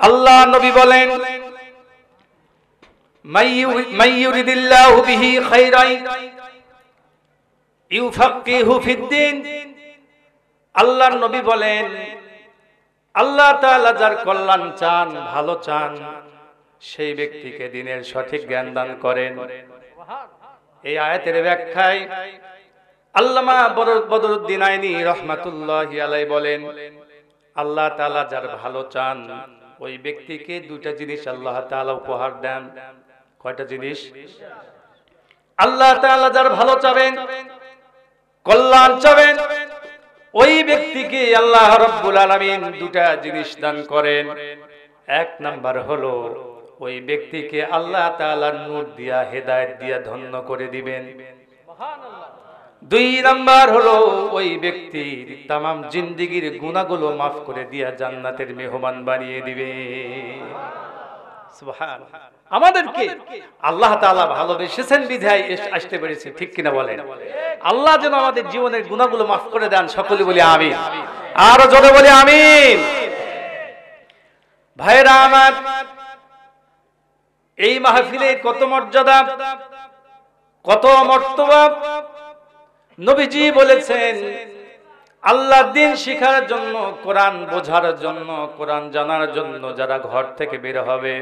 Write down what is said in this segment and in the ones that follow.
আল্লাহ নবী বলেন, মাইয়ুরিদিল্লাহু বিহি খাইরান ইউফাক্কিহু ফিদ্দিন। আল্লাহর নবী বলেন, আল্লাহ তাআলা যার কল্যাণ চান, ভালো চান, সেই ব্যক্তিকে দ্বীনের সঠিক জ্ঞান দান করেন। এই আয়াতের ব্যাখ্যায় আল্লামা বদরুদ্দিন আইনি রাহমাতুল্লাহি আলাইহি বলেন, আল্লাহ তাআলা যার ভালো চান ওই ব্যক্তিকে দুইটা জিনিস আল্লাহ তাআলা উপহার দেন। কয়টা জিনিস? আল্লাহ তাআলা যার ভালো চাবেন, কল্যাণ চাবেন, ওই ব্যক্তিকে আল্লাহ রাব্বুল আলামিন দুটা জিনিস দান করেন। এক নাম্বার হলো ওই ব্যক্তিকে আল্লাহ তাআলা নূর দিয়া, হেদায়েত দিয়া ধন্য করে দিবেন। দুই নাম্বার হলো ওই ব্যক্তির তামাম জিন্দেগীর গুনাহগুলো মাফ করে দিয়া জান্নাতের মেহমান বানিয়ে দিবে। সুবহানাল্লাহ। আমাদেরকে আল্লাহ তাআলা ভালোবেসেছেন বিধায় আসতে পেরেছি, ঠিক কিনা বলেন? আল্লাহ যেন আমাদের জীবনের গুনাহগুলো মাফ করে দেন। সকলে বলি আমিন। আরো জোরে বলি আমিন। ভাইরা আমার, এই মাহফিলে কত মর্যাদা, কত মর্তবা। নবীজি বলেছেন, আল্লাহর দ্বীন শিখার জন্য, কোরআন বোঝার জন্য, কোরআন জানার জন্য যারা ঘর থেকে বের হবে,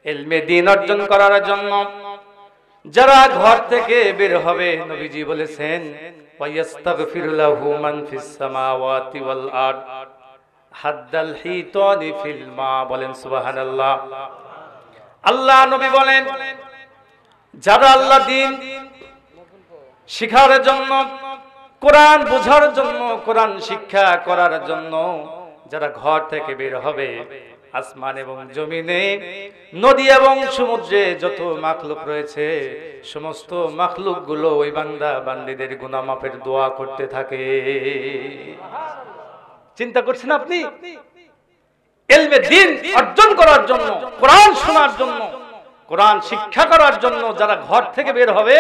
ইলমে দ্বীন অর্জন করার জন্য যারা ঘর থেকে বের হবে, নবীজি বলেছেন, ওয়ায়াস্তাগফিরু লাহু মান ফিস সামাওয়াতি ওয়াল আরদ হাদ্দাল হিতানি ফিল মা। বলেন সুবহানাল্লাহ। আল্লাহ নবী বলেন, যারা আল্লাহর দ্বীন শিখার জন্য, কোরআন বোঝার জন্য, কোরআন শিক্ষা করার জন্য যারা ঘর থেকে বের হবে, আসমান এবং জমিনে, নদী এবং সমুদ্রে যত মাখলুক রয়েছে, সমস্ত মাখলুক গুলো ওই বান্দা বান্দীদের গুনাহ মাফের দোয়া করতে থাকে। চিন্তা করছেন আপনি? ইলমে দ্বীন অর্জন করার জন্য, কোরআন শোনার জন্য, কোরআন শিক্ষা করার জন্য যারা ঘর থেকে বের হবে,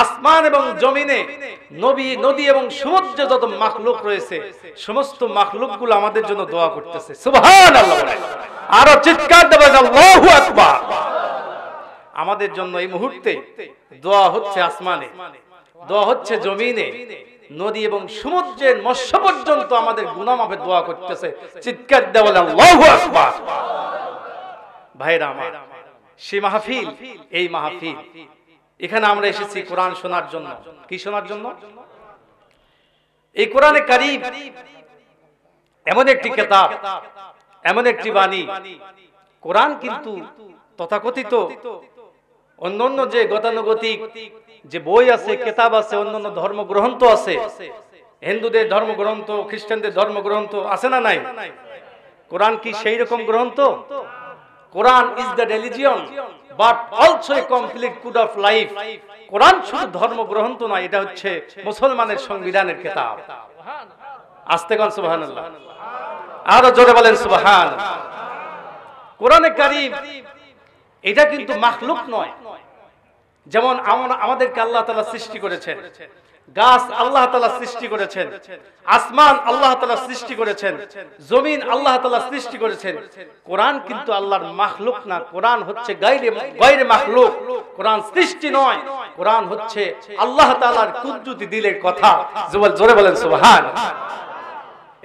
আসমান এবং জমিনে, নদী এবং সমুদ্রে যত মাখলুক রয়েছে, সমস্ত মাখলুকগুলো আমাদের জন্য দোয়া করতেছে। সুবহানাল্লাহ। আরো চিৎকার দেবেন আল্লাহু আকবার। আমাদের জন্য এই মুহূর্তে দোয়া হচ্ছে আসমানে, দোয়া হচ্ছে জমিনে, নদী এবং সমুদ্রের মৎস্য পর্যন্ত আমাদের গুনাহ মাফের দোয়া করতেছে। চিৎকার দেবেন আল্লাহু আকবার। ভাইরা আমার, সেই মাহফিল, এই মাহফিল, এখানে আমরা এসেছি কোরআন শোনার জন্য। কি শোনার জন্য? এই কোরআনে কারীম এমন একটি কিতাব, এমন একটি বাণী। কোরআন কিন্তু তথাকথিত অন্যান্য যে গতানুগতিক যে বই আছে, কিতাব আছে, অন্যান্য ধর্মগ্রন্থ আছে, হিন্দুদের ধর্মগ্রন্থ, খ্রিস্টানদের ধর্মগ্রন্থ আছে না নাই? কোরআন কি সেই রকম গ্রন্থ? Quran is the religion but also a complete code of life. Quran শুধু ধর্মগ্রন্থ নয়, এটা হচ্ছে মুসলমানের সংবিধানের কিতাব। আস্তে কোন সুবহানাল্লাহ। আরো জোরে বলেন সুবহানাল্লাহ। কোরআনে কারীম এটা কিন্তু মাখলুক নয়। যেমন আমাদেরকে আল্লাহ তাআলা সৃষ্টি করেছেন, গাছ আল্লাহ তাআলা সৃষ্টি করেছেন, আসমান আল্লাহ তাআলা সৃষ্টি করেছেন, জমিন আল্লাহ তাআলা সৃষ্টি করেছেন। কোরআন কিন্তু আল্লাহর মাখলুক না, কোরআন হচ্ছে গায়রে মাখলুক। কোরআন সৃষ্টি নয়, কোরআন হচ্ছে আল্লাহ তাআলার কুদরতি দিলের কথা। জোরে বলেন সুবহানাল্লাহ।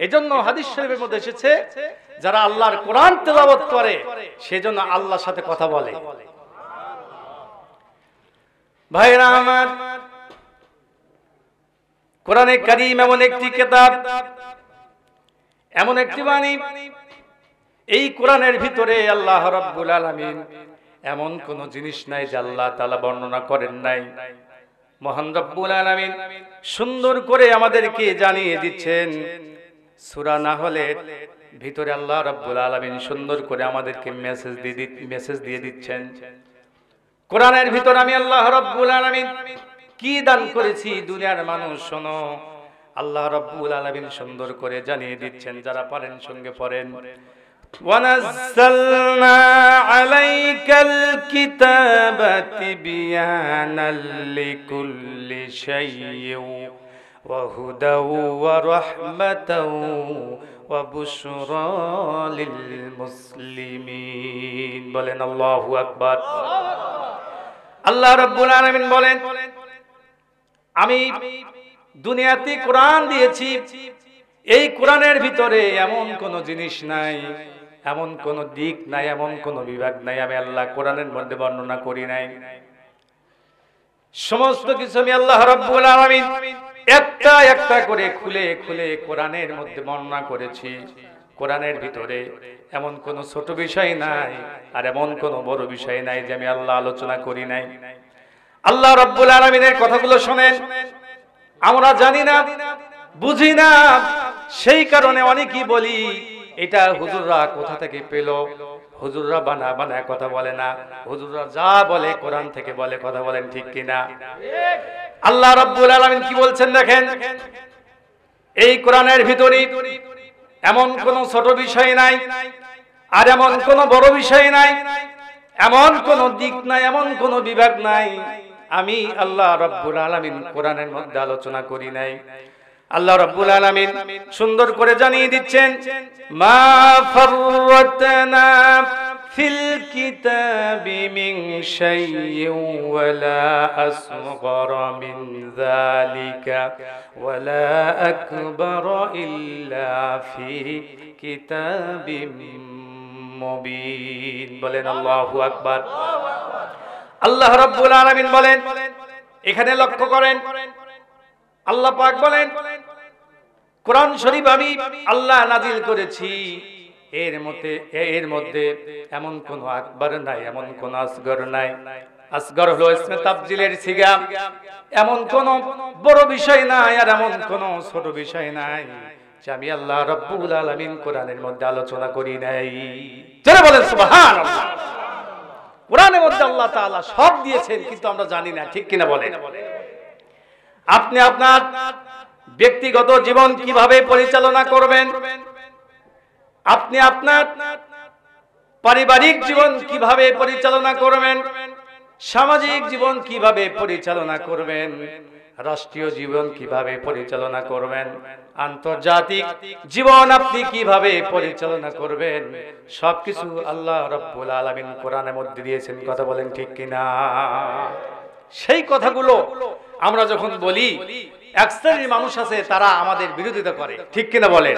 এজন্য হাদিস শরীফের মধ্যে এসেছে, যারা আল্লাহর কোরআন তেলাওয়াত করে সেজন্য আল্লাহর সাথে কথা বলে। ভাইরা আমার, কোরআনে কারীম এমন একটি কিতাব, এমন একটি বাণী, এই কোরআনের ভিতরে আল্লাহ রাব্বুল আলামিন এমন কোন জিনিস নাই যে আল্লাহ তাআলা বর্ণনা করেন নাই। মহান রব্বুল আলামিন সুন্দর করে আমাদেরকে জানিয়ে দিচ্ছেন। সূরা নাহলের ভিতরে আল্লাহ রাব্বুল আলামিন সুন্দর করে আমাদেরকে মেসেজ দিয়ে দিচ্ছেন। কোরআনের ভিতরে আমি আল্লাহ রাব্বুল আলামিন কি দান করেছি দুনিয়ার মানুষ শোনো। আল্লাহ রাব্বুল আলামিন সুন্দর করে জানিয়ে দিচ্ছেন, যারা পারেন সঙ্গে পড়েন। ওয়ানাজ্জালনা আলাইকাল কিতাবা তিবয়ানাল লিকুল্লি শাইইন وهدى ورحمة وبشرى للمسلمين বলেন আল্লাহু আকবার। আল্লাহ রাব্বুল আলামিন বলেন, আমি দুনিয়াতে কোরআন দিয়েছি, এই কোরআনের ভিতরে এমন কোন জিনিস নাই, এমন কোন দিক নাই, এমন কোন বিভাগ নাই আমি আল্লাহ কোরআনের মধ্যে বর্ণনা করি নাই। সমস্ত কিছু আমি আল্লাহ রাব্বুল আলামিন একটা একটা করে খুলে খুলে কোরআনের মধ্যে বর্ণনা করেছি। কোরআনের ভিতরে এমন কোন ছোট বিষয় নাই আর এমন কোন বড় বিষয় নাই যে আমি আল্লাহ আলোচনা করি নাই। আল্লাহ রাব্বুল আলামিনের কথাগুলো শুনেন, আমরা জানি না, বুঝি না, সেই কারণে অনেকেই বলি এটা হুজুররা কোথা থেকে পেল, হুজুররা বানা বানা কথা বলে না, হুজুররা যা বলে কোরআন থেকে বলে, কথা বলেন ঠিক কিনা? আল্লাহ রাব্বুল আলামিন কি বলছেন দেখেন, এই কোরআনের ভিতরে এমন কোন ছোট বিষয় নাই আর এমন কোন বড় বিষয় নাই, এমন কোন দিক নাই, এমন কোন বিভাগ নাই আমি আল্লাহ রাব্বুল আলামিন কোরআনের মধ্যে আলোচনা করি নাই। আল্লাহ রাব্বুল আলামিন সুন্দর করে জানিয়ে দিচ্ছেন, মা ফাররাতনা ফিল কিতাবি মিন শাইইন ওয়ালা আসগরা মিন যালিকা ওয়ালা আকবারা ইল্লা ফি কিতাবিম মুবিন। বলেন আল্লাহু আকবার। আল্লাহ রাব্বুল আলামিন বলেন, এখানে লক্ষ্য করেন, আল্লাহ পাক বলেন কোরআন শরীফ আমি আল্লাহ নাজিল করেছি, এর মধ্যে এমন কোন আকবার নাই, এমন কোন আসগর নাই। আসগর হলো ইসমে তাফজিলের সিগা, এমন কোন বড় বিষয় নাই আর এমন কোন ছোট বিষয় নাই যে আমি আল্লাহ রাব্বুল আলামিন কোরআনের মধ্যে আলোচনা করি নাই। যারা বলেন সুবহানাল্লাহ। কোরআনের মধ্যে আল্লাহ তাআলা সব দিয়েছেন কিন্তু আমরা জানি না, ঠিক কিনা বলেন? আপনি আপনার ব্যক্তিগত জীবন কিভাবে পরিচালনা করবেন, আপনি আপনার পারিবারিক জীবন কিভাবে পরিচালনা করবেন, সামাজিক জীবন কিভাবে পরিচালনা করবেন, রাষ্ট্রীয় জীবন কিভাবে পরিচালনা করবেন, আন্তর্জাতিক জীবন আপনি কিভাবে পরিচালনা করবেন, সবকিছু আল্লাহ রাব্বুল আলামিন কোরআনের মধ্যে দিয়েছেন। কথা বলেন ঠিক কিনা? সেই কথাগুলো আমরা যখন বলি, এক শ্রেণীর মানুষ আছে তারা আমাদের বিরোধিতা করে, ঠিক কিনা বলেন?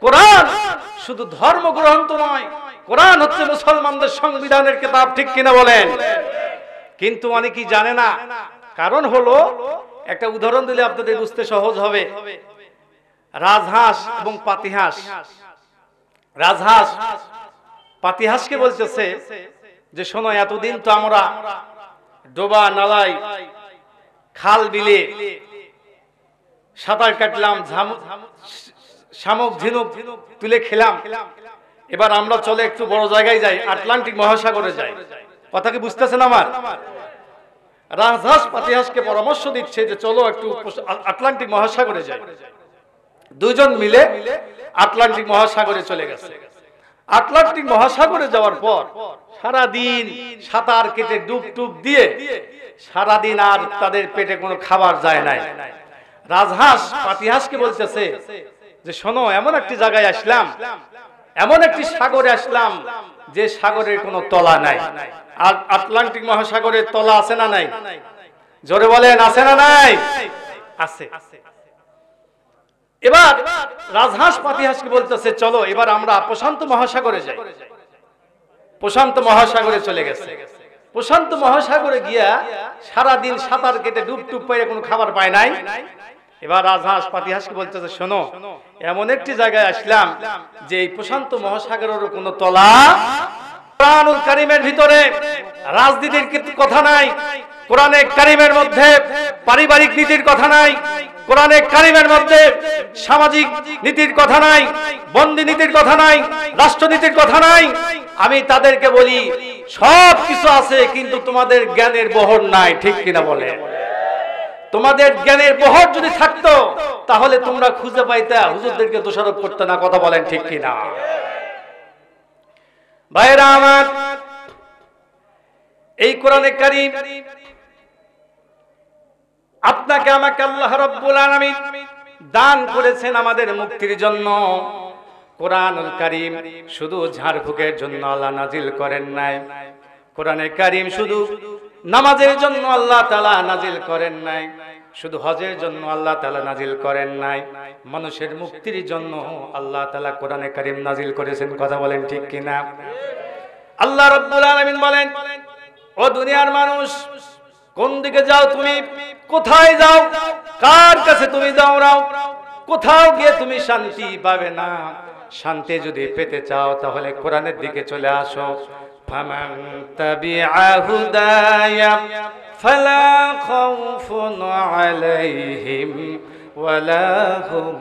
কোরআন শুধু ধর্মগ্রন্থ নয়, কোরআন হচ্ছে মুসলমানদের সংবিধানের কিতাব, ঠিক কিনা বলেন? কিন্তু অনেকেই জানে না। কারণ হলো, একটা উদাহরণ দিলে আপনাদের বুঝতে সহজ হবে। রাজহাঁস এবং পাতিহাঁস, রাজহাঁস পাতিহাঁসকে বলতেছে যে শোনো, এতদিন তো আমরা ডোবা নালাই খাল বিলে সাঁতার কাটলাম, শামুক ঝিনুক তুলে খেলাম, এবার আমরা চলে একটু বড় জায়গায় যাই, আটলান্টিক মহাসাগরে যাই। কথা কি বুঝতেছেন আমার? রাজহাঁস পাতিহাঁসকে পরামর্শ দিচ্ছে যে চলো একটু আটলান্টিক মহাসাগরে যাই। দুজন মিলে আটলান্টিক মহাসাগরে চলে গেছে। আটলান্টিক মহাসাগরে যাওয়ার পর সারাদিন সাঁতার কেটে ডুব টুব দিয়ে সারাদিন আর তাদের পেটে কোনো খাবার যায় নাই। রাজহাঁস পাতিহাঁসকে বলতেছে যে শোনো, এমন একটি জায়গায় আসলাম, এমন একটি সাগরে আসলাম যে সাগরের কোনো তলা নাই। আর আটলান্টিক মহাসাগরের তলা আছে না নাই? জোরে বলেন, আছে না নাই? আছে। এবার রাজহাঁস পাতিহাঁসকে বলতেছে চলো এবার আমরা প্রশান্ত মহাসাগরে যাই। প্রশান্ত মহাসাগরে চলে গেছে। প্রশান্ত মহাসাগরে গিয়া সারাদিন সাঁতার কেটে ডুব টুব পেয়ে কোনো খাবার পায় নাই। এবার রাজহাঁস পাতিহাঁসকে বলতেছে শোনো, এমন একটি জায়গায় আসলাম যে এই প্রশান্ত মহাসাগরের কোনো তলা। কোরআনুল কারীমের ভিতরে রাজনীতির কথা নাই, কোরআনে কারীমের মধ্যে পারিবারিক নীতির কথা নাই, কোরআনে কারীমের মধ্যে সামাজিক নীতির কথা নাই, বন্দি নীতির কথা নাই, রাষ্ট্রনীতির কথা নাই। আমি তাদেরকে বলি সব কিছু আছে কিন্তু তোমাদের জ্ঞানের বহর নাই, ঠিক কিনা বলে? তোমাদের জ্ঞানের বহর যদি থাকতো তাহলে তোমরা খুঁজে পাইতা, হুজুরদেরকে দোষারোপ করতে না। কথা বলেন ঠিক কিনা? ভাইরা আমার, এই কোরআনে কারীম আপনাকে আমাকে আল্লাহ রাব্বুল আলামিন দান করেছেন আমাদের মুক্তির জন্য। কোরআনুল কারীম শুধু ঝাড়ফুঁকের জন্য আল্লাহ নাজিল করেন নাই। কোরআনে কারীম শুধু নামাজের জন্য আল্লাহ তাআলা নাজিল করেন নাই, শুধু হজের জন্য আল্লাহ তাআলা নাজিল করেন নাই, মানুষের মুক্তির জন্য আল্লাহ তাআলা কোরআনে কারীম নাজিল করেছেন। কথা বলেন ঠিক কিনা? আল্লাহ রাব্বুল আলামিন বলেন, ও দুনিয়ার মানুষ, কোন দিকে যাও তুমি? কোথায় যাও? কার কাছে তুমি দৌড়াও? কোথাও গিয়ে তুমি শান্তি পাবে না। শান্তি যদি পেতে চাও তাহলে কোরআনের দিকে চলে আসো। ফামান তাবিআ হুদায়া ফালা খাউফুন আলাইহিম ওয়ালা হুম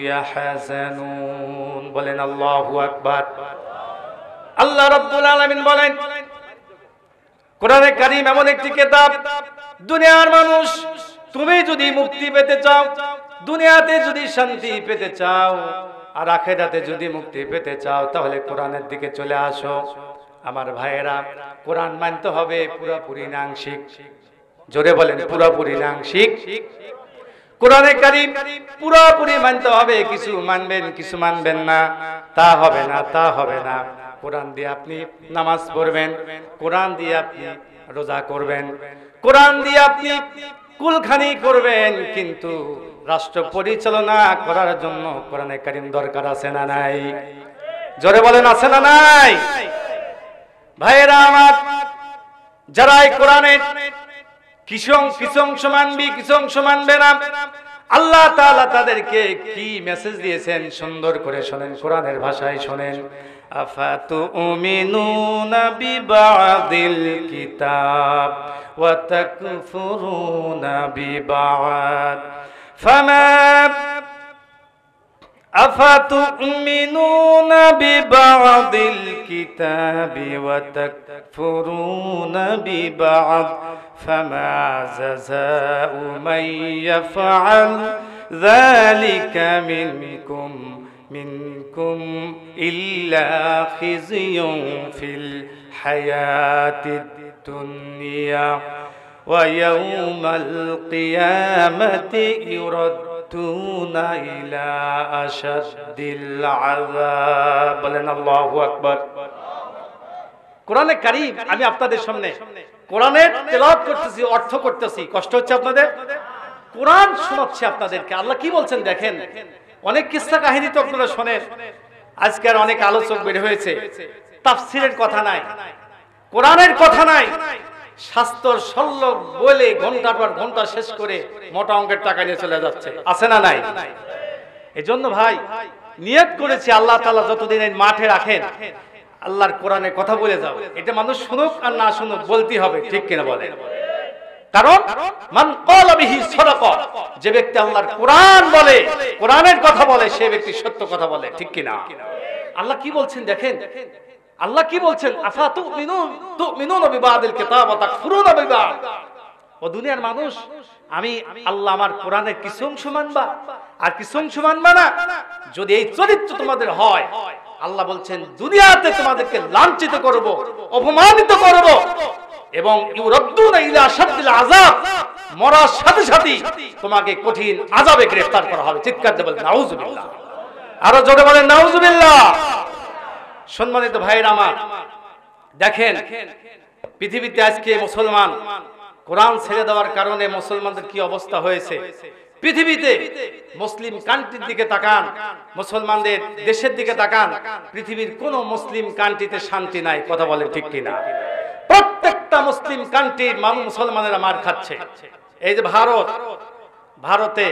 ইয়াহজানুন। বলেন আল্লাহু আকবার। আল্লাহ রাব্বুল আলামিন বলেন, কোরআনে কারীম এমন একটি কিতাব, দুনিয়ার মানুষ তুমি যদি মুক্তি পেতে চাও, দুনিয়াতে যদি শান্তি পেতে চাও, আর আখিরাতে যদি মুক্তি পেতে চাও, তাহলে কোরআনের দিকে চলে আসো। আমার ভাইয়েরা, কোরআন মানতে হবে পুরোপুরি না আংশিক? জোরে বলেন, পুরোপুরি না আংশিক? কোরআনে কারীম পুরোপুরি মানতে হবে, কিছু মানবেন কিছু মানবেন না, তা হবে না, তা হবে না। কোরআন দিয়ে আপনি নামাজ পড়বেন, কোরআন দিয়ে আপনি রোজা করবেন, কোরআন দিয়ে আপনি কুলখানি করবেন, কিন্তু রাষ্ট্র পরিচালনা করার জন্য কোরআনে কারীম দরকার আছে না নাই? জোরে বলেন, আছে না নাই? ভাইয়েরা আমার, যারা এই কোরআনের কিছু অংশ মানবি, কিছু অংশ মানবে না, আল্লাহ তাআলা তাদেরকে কি মেসেজ দিয়েছেন সুন্দর করে শোনেন, কোরআনের ভাষায় শোনেন। আফাতুমিনুনা বিবাদিল কিতাব ওয়া তাকফুরুনা বিবাদ ফামা আফাতুমিনুনা বিবাদিল কিতাবি ওয়া তাকফুরুনা বিবাদ ফামা জাযাউ মান ইয়াফআল যালিকা মিনকুম ইল্লা খিজিয়ুন ফিল হায়াতিদ দুনিয়া ওয়া ইয়াউমাল কিয়ামাতি ইউরাদ্দুনা ইলা আশাদ্দিল আযাব। বলেন আল্লাহু আকবার। কোরআনে কারীম আমি আপনাদের সামনে কোরআনের তেলাওয়াত করতেছি, অর্থ করতেছি, কষ্ট হচ্ছে আপনাদের? কোরআন শোনাচ্ছি আপনাদেরকে। আল্লাহ কি বলছেন দেখেন। অনেক কিস্সা কাহিনী তো আপনারা শোনেন, আজকের অনেক আলোচক বের হয়েছে, তাফসীরের কথা নাই, কোরআনের কথা নাই, শাস্ত্র সল্লগ বলে ঘন্টার পর ঘন্টা শেষ করে মোটা অঙ্কের টাকা নিয়ে চলে যাচ্ছে, আছে না নাই? এজন্য ভাই নিয়ত করেছি, আল্লাহ তাআলা যতদিন এই মাঠে রাখেন আল্লাহর কোরআনের কথা বলে যাও। এটা মানুষ শুনুক আর না শুনুক বলতে হবে, ঠিক কিনা বলেন? কারণ মান ক্বালা বিহি সাদাকা, যে ব্যক্তি আল্লাহর কোরআন বলে, কোরআনের কথা বলে, সে ব্যক্তি সত্য কথা বলে, ঠিক কিনা? আল্লাহ কি বলছেন দেখেন, আল্লাহ কি বলছেন, আফাতুমিনুনা বিবাদিল কিতাব ওয়া তাকফুরুনা বিবাদ। ও দুনিয়ার মানুষ, আমি আল্লাহ আমার কোরআনের কিছু অংশ মানবা আর কিছু অংশ মানবা না। যদি এই চরিত্র তোমাদের হয়, আল্লাহ বলছেন দুনিয়াতে তোমাদেরকে লাঞ্ছিত করব, অপমানিত করব, এবং ইউরাদ্দুনা ইলা আশাদ্দিল আযাব, মরার সাথে সাথে তোমাকে কঠিন আযাবে গ্রেফতার করা হবে। চিৎকার দিয়ে বলেন নাউযুবিল্লাহ। আরো জোরে বলেন নাউযুবিল্লাহ। সম্মানিত ভাইরা আমার, দেখেন পৃথিবীতে আজকে মুসলমান কোরআন ছেড়ে দেওয়ার কারণে মুসলমানদের কি অবস্থা হয়েছে। পৃথিবীতে মুসলিম কান্ট্রির দিকে তাকান, মুসলমানদের দেশের দিকে তাকান, পৃথিবীর কোন মুসলিম কান্ট্রিতে শান্তি নাই। কথা বলেন ঠিক কিনা? প্রত্যেকটা মুসলিম কান্ট্রির মুসলমানেরা মার খাচ্ছে। এই যে ভারতে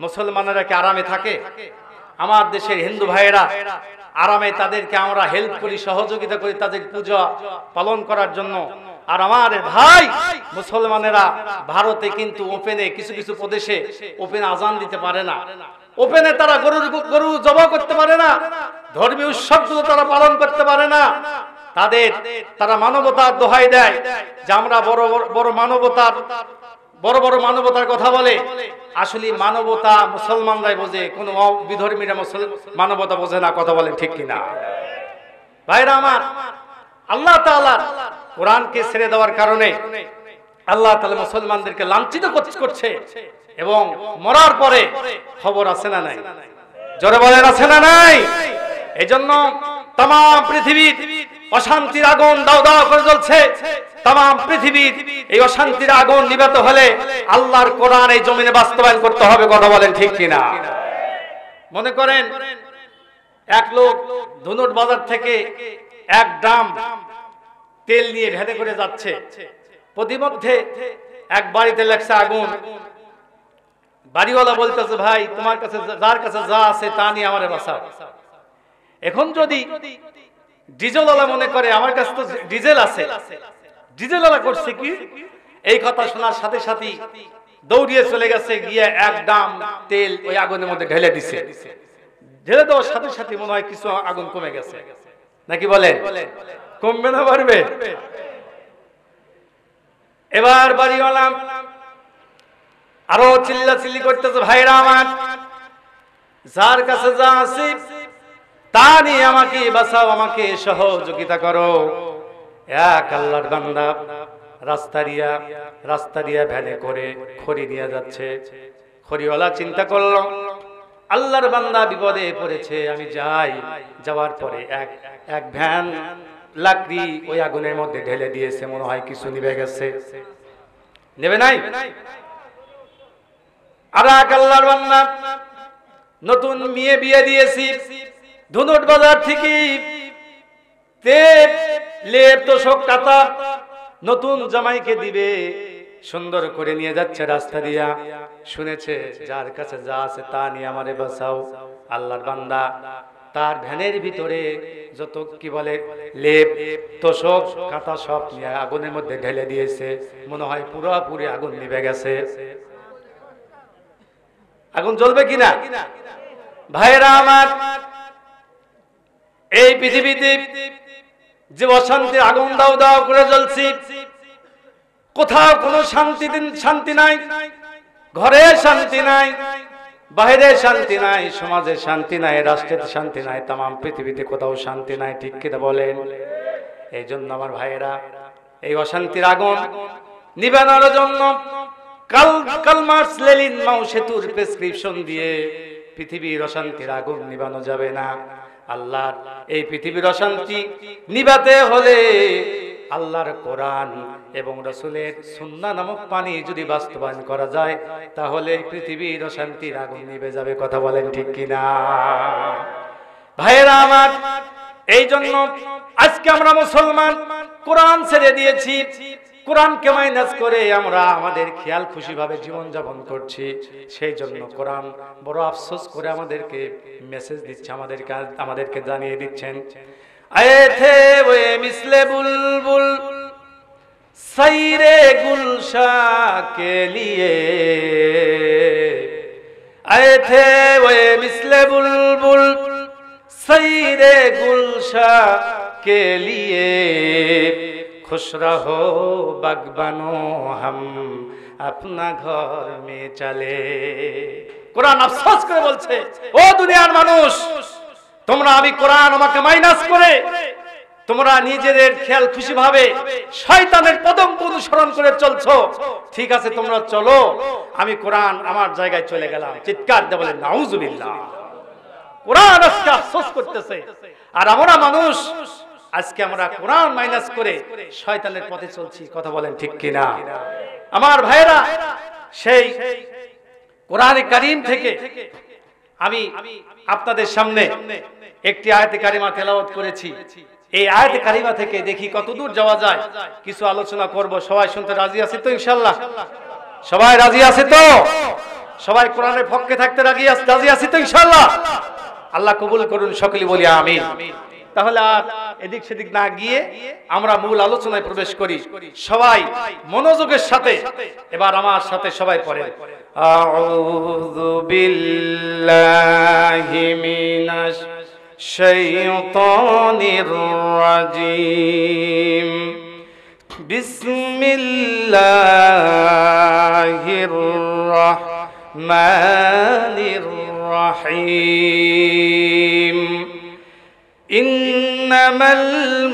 মুসলমানেরা কি আরামে থাকে? আমার দেশের হিন্দু ভাইয়েরা আরামে, তাদেরকে আমরা হেল্প করি, সহযোগিতা করি তাদের পূজা পালন করার জন্য। আর আমার ভাই মুসলমানেরা ভারতে কিন্তু ওপেনে কিছু কিছু প্রদেশে ওপেন আজান দিতে পারে না, ওপেনে তারা গরু জবাই করতে পারে না, ধর্মীয় উৎসবগুলো তারা পালন করতে পারে না। তারা মানবতার দোহাই দেয় যে আমরা বড় মানবতার কথা বলে। আসলে মানবতা মুসলমানরাই বোঝে, কোন বিধর্মীরা মানবতা বোঝে না। কথা বলেন ঠিক কিনা? ভাইরা আমার, আল্লাহ তাআলা কোরআনকে ছেড়ে দেওয়ার কারণে আল্লাহ তাআলা মুসলমানদেরকে লাঞ্ছিত করছে এবং মরার পরে খবর আছে না নাই? জোরে বলেন আছে না নাই? এজন্য তাম পৃথিবীর অশান্তির আগুন দাউ দাউ করে জ্বলছে। তাম পৃথিবীর এই অশান্তির আগুন নিভাতে হলে আল্লাহর কোরআন এই জমিনে বাস্তবায়ন করতে হবে। কথা বলেন ঠিক কিনা? মনে করেন এক লোক ধুনট বাজার থেকে এক ড্রাম তেল নিয়ে ভ্যানে করে যাচ্ছে, প্রতিমধ্যে এক বাড়িতে লাগছে আগুন। বাড়িওয়ালা বলতেছে, ভাই তোমার কাছে যার কাছে যা আছে তা নিয়ে আমারে বাঁচাও। এখন যদি ডিজেলওয়ালা মনে করে আমার কাছে তো ডিজেল আছে, ডিজেলওয়ালা করছে কি, এই কথা শোনার সাথে সাথে দৌড়িয়ে চলে গেছে, গিয়ে এক ড্রাম তেল ওই আগুনের মধ্যে ঢেলে দিছে। ঢেলে দেওয়ার সাথে সাথে মনে হয় কিছু আগুন কমে গেছে, নাকি বলেন? কমবে না বাড়বে? এবার বাড়িওয়ালা আরো চিল্লাচিল্লি করতেছে, ভাইরা আমার, যার কাছে যা আছে তা নিয়ে আমাকে বাঁচাও, আমাকে সহযোগিতা করো। এক আল্লাহর বান্দা রাস্তা দিয়া ভ্যানে করে খড়ি নিয়ে যাচ্ছে। খড়িওয়ালা চিন্তা করলো, আল্লাহর বান্দা বিপদে পড়েছে, আমি যাই। যাওয়ার পরে এক ভ্যান লাকড়ি ওই আগুনের মধ্যে ঢেলে দিয়েছে, মনে হয় কিছু নিভে গেছে। নেবে নাই? আর এক আল্লাহর বান্দা নতুন মেয়ে বিয়ে দিয়েছি, ধুনট বাজার থেকে তেল লেপ তোশক কাতা নতুন জামাইকে দিবে, সুন্দর করে নিয়ে যাচ্ছে রাস্তা দিয়া। শুনেছে যার কাছে যা আছে তা নিয়ে আমারে বাঁচাও। আল্লাহর বান্দা তার ভ্যানের ভিতরে যত কি বলে লেপ তোশক কাঁথা সব নিয়ে আগুনের মধ্যে ঢেলে দিয়েছে, মনে হয় পুরোপুরি আগুন নিভে গেছে। আগুন জ্বলবে কিনা? ভাইরা আমার, এই পৃথিবীতে যে অশান্তির আগুন দাও দাও করে জ্বলছে, কোথাও কোনো শান্তি নাই, ঘরে শান্তি নাই, বাইরে শান্তি নাই, সমাজে শান্তি নাই, রাষ্ট্রের শান্তি নাই, তাম পৃথিবীতে কোথাও শান্তি নাই। ঠিক কিনা বলেন? এই জন্য আমার ভাইয়েরা, এই অশান্তির আগুন নিবানোর জন্য কার্ল মার্কস লেনিন মাও সেতুর প্রেসক্রিপশন দিয়ে পৃথিবীর অশান্তির আগুন নিবানো যাবে না। আল্লাহর এই পৃথিবীর অশান্তি নিবাতে হলে আল্লাহর কোরআন এবং রাসূলের সুন্নাহ নামক পানি যদি বাস্তবায়ন করা যায়, তাহলে পৃথিবীর অশান্তির আগুন নিভে যাবে। কথা বলেন ঠিক কিনা? ভাইয়েরা আমার, এই জন্য আজকে আমরা মুসলমান কোরআন ছেড়ে দিয়েছি, কোরআনকে মাইনাস করে আমরা আমাদের খেয়াল খুশি ভাবে জীবন যাপন করছি। সেই জন্য কোরআন বড় আফসোস করে আমাদেরকে মেসেজ দিচ্ছে, আমাদেরকে জানিয়ে দিচ্ছেন, আয়ে থে ওয়ে মিসলে বুলবুল সাইরে গুলশা কে লিয়ে, আয়ে থে ওয়ে মিসলে বুলবুল সাইরে গুলশা কে লিয়ে, खुश रहो बागबानो हम अपना घर में चले। কোরআন আফসোস করে বলছে, ও দুনিয়ার মানুষ, তোমরা আমি কোরআন আমাকে মাইনাস করে তোমরা নিজেদের খেয়াল খুশি ভাবে শয়তানের পদঙ্ক অনুসরণ করে চলছো। ঠিক আছে, তোমরা চলো, আমি কোরআন আমার জায়গায় চলে গেলাম। চিৎকার দিয়ে বলেন নাউজুবিল্লাহ। কোরআন আজকে আফসোস করতেছে, আর আমরা মানুষ আজকে আমরা কোরআন মাইনাস করে শয়তানের পথে চলছি। কথা বলেন ঠিক কিনা? আমার ভাইরা, সেই কোরআনে কারীম থেকে আমি আপনাদের সামনে একটি আয়াতে কারিমা তেলাওয়াত করেছি। এই আয়াতে কারিমা থেকে দেখি কতদূর যাওয়া যায়, কিছু আলোচনা করব। সবাই শুনতে রাজি আছে তো? ইনশাআল্লাহ সবাই রাজি আছে তো? সবাই কোরআনের পক্ষে থাকতে রাজি আছে তো? ইনশাআল্লাহ আল্লাহ কবুল করুন, সকলে বলি আমিন। তাহলে আর এদিক সেদিক না গিয়ে আমরা মূল আলোচনায় প্রবেশ করি। সবাই মনোযোগের সাথে এবার আমার সাথে সবাই পড়েন, আউযু বিল্লাহি মিনাশ শাইতানির রাজিম, বিসমিল্লাহির রাহমানির রাহিম। إن ইন্নামাল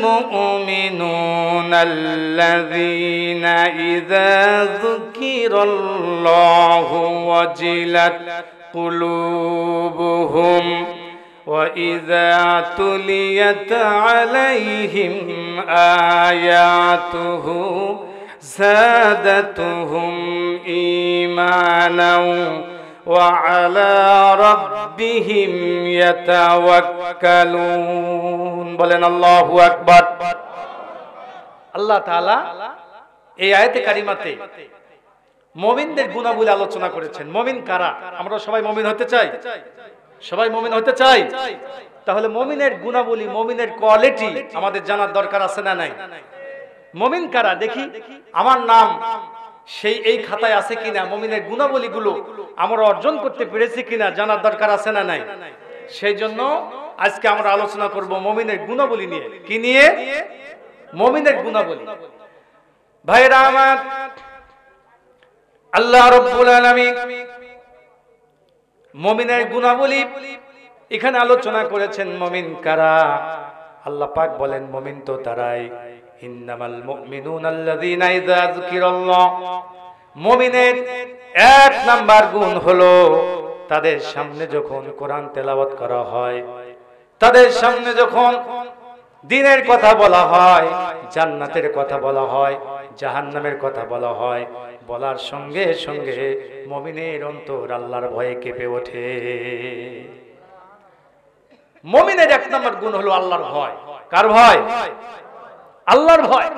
মুমিনুনা আল্লাযীনা ইযা যুকিরাল্লাহু ওয়াজিলাত কুলুবুহুম وَإِذَا تُلِيَتْ عَلَيْهِمْ آيَاتُهُ زَادَتْهُمْ إِيمَانًا وَعَلَى رَبِّهِمْ يَتَوَكَّلُونَ বলেন আল্লাহু আকবার। আল্লাহ তাআলা এই আয়াতে কারিমাতে মুমিনদের গুণাবলী আলোচনা করেছেন। মুমিন কারা? আমরা সবাই মুমিন হতে চাই, সবাই মুমিন হতে চাই। তাহলে মুমিনের গুণাবলী, মুমিনের কোয়ালিটি আমাদের জানার দরকার আছে না নাই? মুমিন কারা দেখি, আমার নাম সেই এই খাতায় আছে কিনা, মুমিনের গুণাবলীগুলো আমরা অর্জন করতে পেরেছি কিনা জানার দরকার আছে না নাই? সেই জন্য আজকে আমরা আলোচনা করব মুমিনের গুণাবলী নিয়ে। কি নিয়ে? মুমিনের গুণাবলী। ভাইরা আমার, আল্লাহ রাব্বুল আলামিন মুমিনের গুণাবলী এখানে আলোচনা করেছেন। মুমিন কারা? আল্লাহ পাক বলেন মুমিন তো তারাই, ইন্নামাল মুমিনুনা আল্লাযীনা ইযা যুকিরাল্লাহ। মুমিনের এক নাম্বার গুণ হলো তাদের সামনে যখন কোরআন তেলাওয়াত করা হয়, তাদের সামনে যখন দ্বীনের কথা বলা হয়, জান্নাতের কথা বলা হয়, জাহান্নামের কথা বলা হয়, বলার সঙ্গে সঙ্গে মুমিনের অন্তর আল্লাহর ভয়ে কেঁপে ওঠে। মুমিনের এক নম্বর গুণ হলো আল্লাহর ভয়। কার ভয়? আল্লাহর ভয়।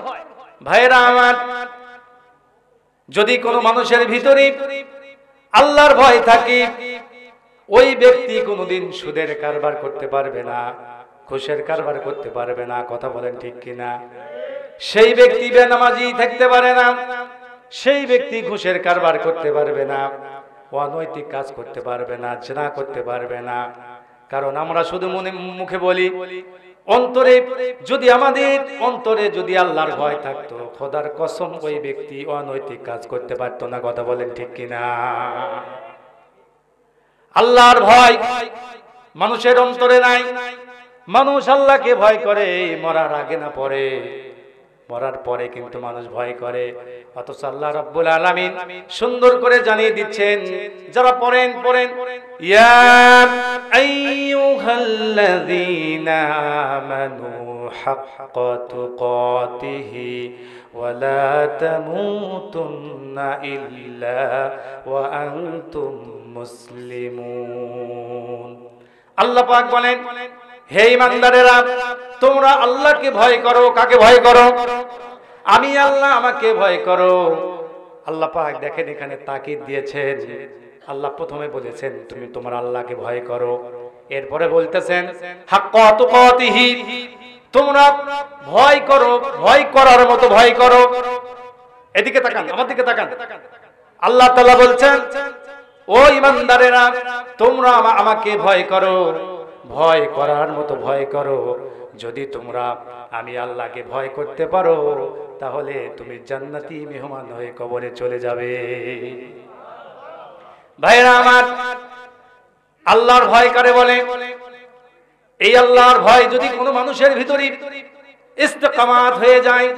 ভাইরা আমার, যদি কোনো মানুষের ভিতরে আল্লাহর ভয় থাকে, ওই ব্যক্তি কোনোদিন সুদের কারবার করতে পারবে না, ঘুষের কারবার করতে পারবে না। কথা বলেন ঠিক কিনা? সেই ব্যক্তি বেনামাজি থাকতে পারে না, সেই ব্যক্তি ঘুষের কারবার করতে পারবে না, অনৈতিক কাজ করতে পারবে না, জিনা করতে পারবে না। কারণ আমরা শুধু মুখে বলি, অন্তরে যদি আমাদের অন্তরে যদি আল্লাহর ভয় থাকতো, খোদার কসম ওই ব্যক্তি অনৈতিক কাজ করতে পারতো না। কথা বলেন ঠিক কিনা? আল্লাহর ভয় মানুষের অন্তরে নাই। মানুষ আল্লাহকে ভয় করে মরার আগে না পরে, মরার পরে কিন্তু মানুষ ভয় করে। অথচ আল্লাহ রাব্বুল আলামিন সুন্দর করে জানিয়ে দিচ্ছেন, যারা পড়েন ইয়া আইয়ুহাল্লাযীনা আমানু হাক্কা তুকাতিহি ওয়া লা তামুতুন্না ইল্লা ওয়া আনতুম মুসলিমুন। আল্লাহ পাক বলেন, হে ঈমানদারেরা, তোমরা আল্লাহকে ভয় করো। কাকে ভয় করো? আমি আল্লাহ, আমাকে ভয় করো। আল্লাহ পাক দেখেন এখানে তাকিদ দিয়েছেন। আল্লাহ প্রথমে বলেছেন তুমি তোমার আল্লাহকে ভয় করো, এরপরে বলতেছেন হাক্কা তুকাতিহি, তোমরা ভয় করো, ভয় করার মতো ভয় করো। এদিকে তাকান, আমার দিকে তাকান। আল্লাহ তাআলা বলছেন, ও ঈমানদারেরা, তোমরা আমাকে ভয় করো, ভয় করার মতো ভয় করো। যদি তোমরা আমি আল্লাহকে ভয় করতে পারো, তাহলে তুমি জান্নাতি মেহমান হয়ে কবরে চলে যাবে। ভাইরা আমার, আল্লাহর ভয় কারে বলে? এই আল্লাহর ভয় যদি কোনো মানুষের ভিতরে ইস্তেকামাত হয়ে যায়,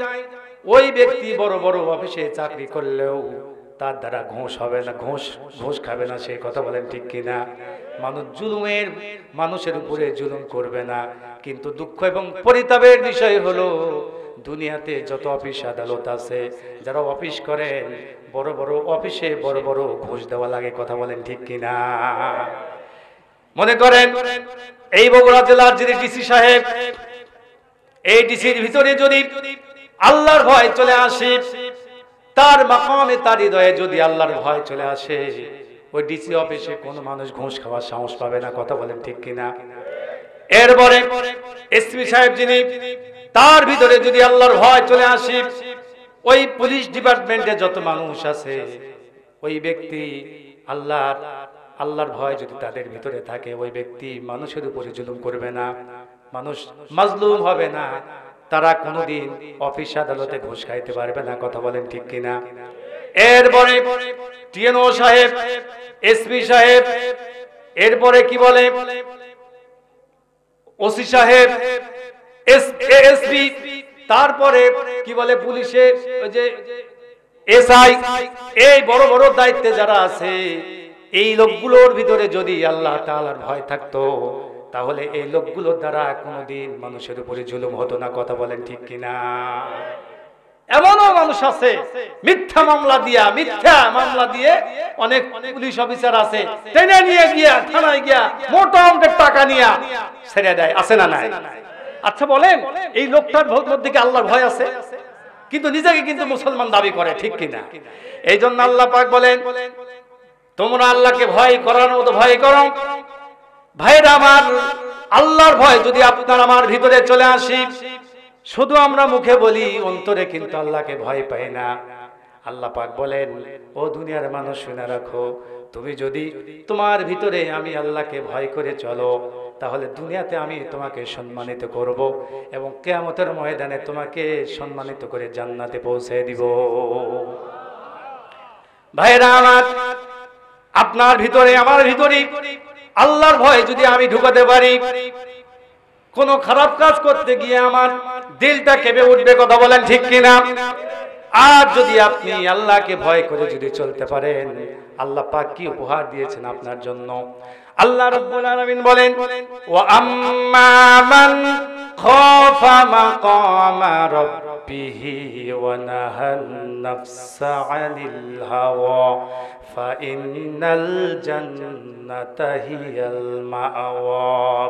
ওই ব্যক্তি বড় বড় অফিসে চাকরি করলেও তার দ্বারা ঘুষ হবে না, ঘুষ খাবে না। সেই কথা বলেন ঠিক কিনা? মানুষের উপরে জুলুম করবে না। কিন্তু দুঃখ এবং পরিতাপের বিষয় হলো, দুনিয়াতে যত অফিস আদালত আছে, যারা অফিস করেন, বড় বড় অফিসে বড় বড় ঘুষ দেওয়া লাগে। কথা বলেন ঠিক কিনা? মনে করেন এই বগুড়া জেলার যিনি ডিসি সাহেব, এই ডিসির ভিতরে যদি আল্লাহর ভয় চলে আসে, তার মাকামে তার হৃদয়ে যদি আল্লাহর ভয় চলে আসে, ওই ডিসি অফিসে কোনো মানুষ ঘুষ খাওয়ার সাহস পাবে না। কথা বলেন ঠিক কিনা? এরপরে এসপি সাহেব যিনি, তার ভিতরে যদি আল্লাহর ভয় চলে আসে, ওই পুলিশ ডিপার্টমেন্টে যত মানুষ আছে, ওই ব্যক্তি আল্লাহর ভয় যদি তাদের ভিতরে থাকে, ওই ব্যক্তি মানুষের উপরে জুলুম করবে না, মানুষ মাজলুম হবে না, তারা কোনোদিন অফিস আদালতে ঘুষ খাইতে পারবে না। কথা বলেন ঠিক কিনা? এরপরে টিএনও সাহেব, এসপি সাহেব, এরপরে কি বলে ওসি সাহেব, এএসপি, তারপরে কি বলে পুলিশে ওই যে এসআই, এই বড় বড় দায়িত্বে যারা আছে, এই লোকগুলোর ভিতরে যদি আল্লাহ তাআলার ভয় থাকতো তাহলে এই লোকগুলোর দ্বারা কোনোদিন মানুষের উপরে জুলুম হতো না। কথা বলেন ঠিক কিনা? এমনও মানুষ আছে মিথ্যা মামলা দিয়ে অনেক পুলিশ অফিসার আছে, টেনে নিয়ে গিয়া থানায় গিয়া মোটা অঙ্কের টাকা নিয়ে ছেড়ে দেয়, আছে না নাই? আচ্ছা বলেন, এই লোকটার মধ্যে কি আল্লাহর ভয় আছে? কিন্তু নিজেকে কিন্তু মুসলমান দাবি করে, ঠিক কিনা? এই জন্য আল্লাহ পাক বলেন, তোমরা আল্লাহকে ভয় করার মতো ভয় করো। ভাইরা আমার, আল্লাহর ভয় যদি আপনার আমার ভিতরে চলে আসে, শুধু আমরা মুখে বলি, অন্তরে কিন্তু আল্লাহকে ভয় পাই না। আল্লাহ পাক বলেন, ও দুনিয়ার মানুষ শুনে রাখো, তুমি যদি তোমার ভিতরে আমি আল্লাহকে ভয় করে চলো, তাহলে দুনিয়াতে আমি তোমাকে সম্মানিত করব এবং কিয়ামতের ময়দানে তোমাকে সম্মানিত করে জান্নাতে পৌঁছে দিব। ভাইরা আমার, আপনার ভিতরে আমার ভিতরে আল্লাহর ভয় যদি আমি ঢুকাতে পারি, কোন খারাপ কাজ করতে গিয়ে আমার দিলটা কেঁপে উঠবে। কথা বলেন ঠিক কিনা? আর যদি আপনি আল্লাহকে ভয় করে যদি চলতে পারেন, আল্লাহ পাক কি উপহার দিয়েছেন আপনার জন্য। আল্লাহ রাব্বুল আলামিন বলেন, ওয়া আম্মা মান খাফা মাকামা রাব্বিহি ওয়া নাহান নাফসা আনিল হাওয়া ফাইন্নাল জান্নাতা হিয়াল মাআওয়া।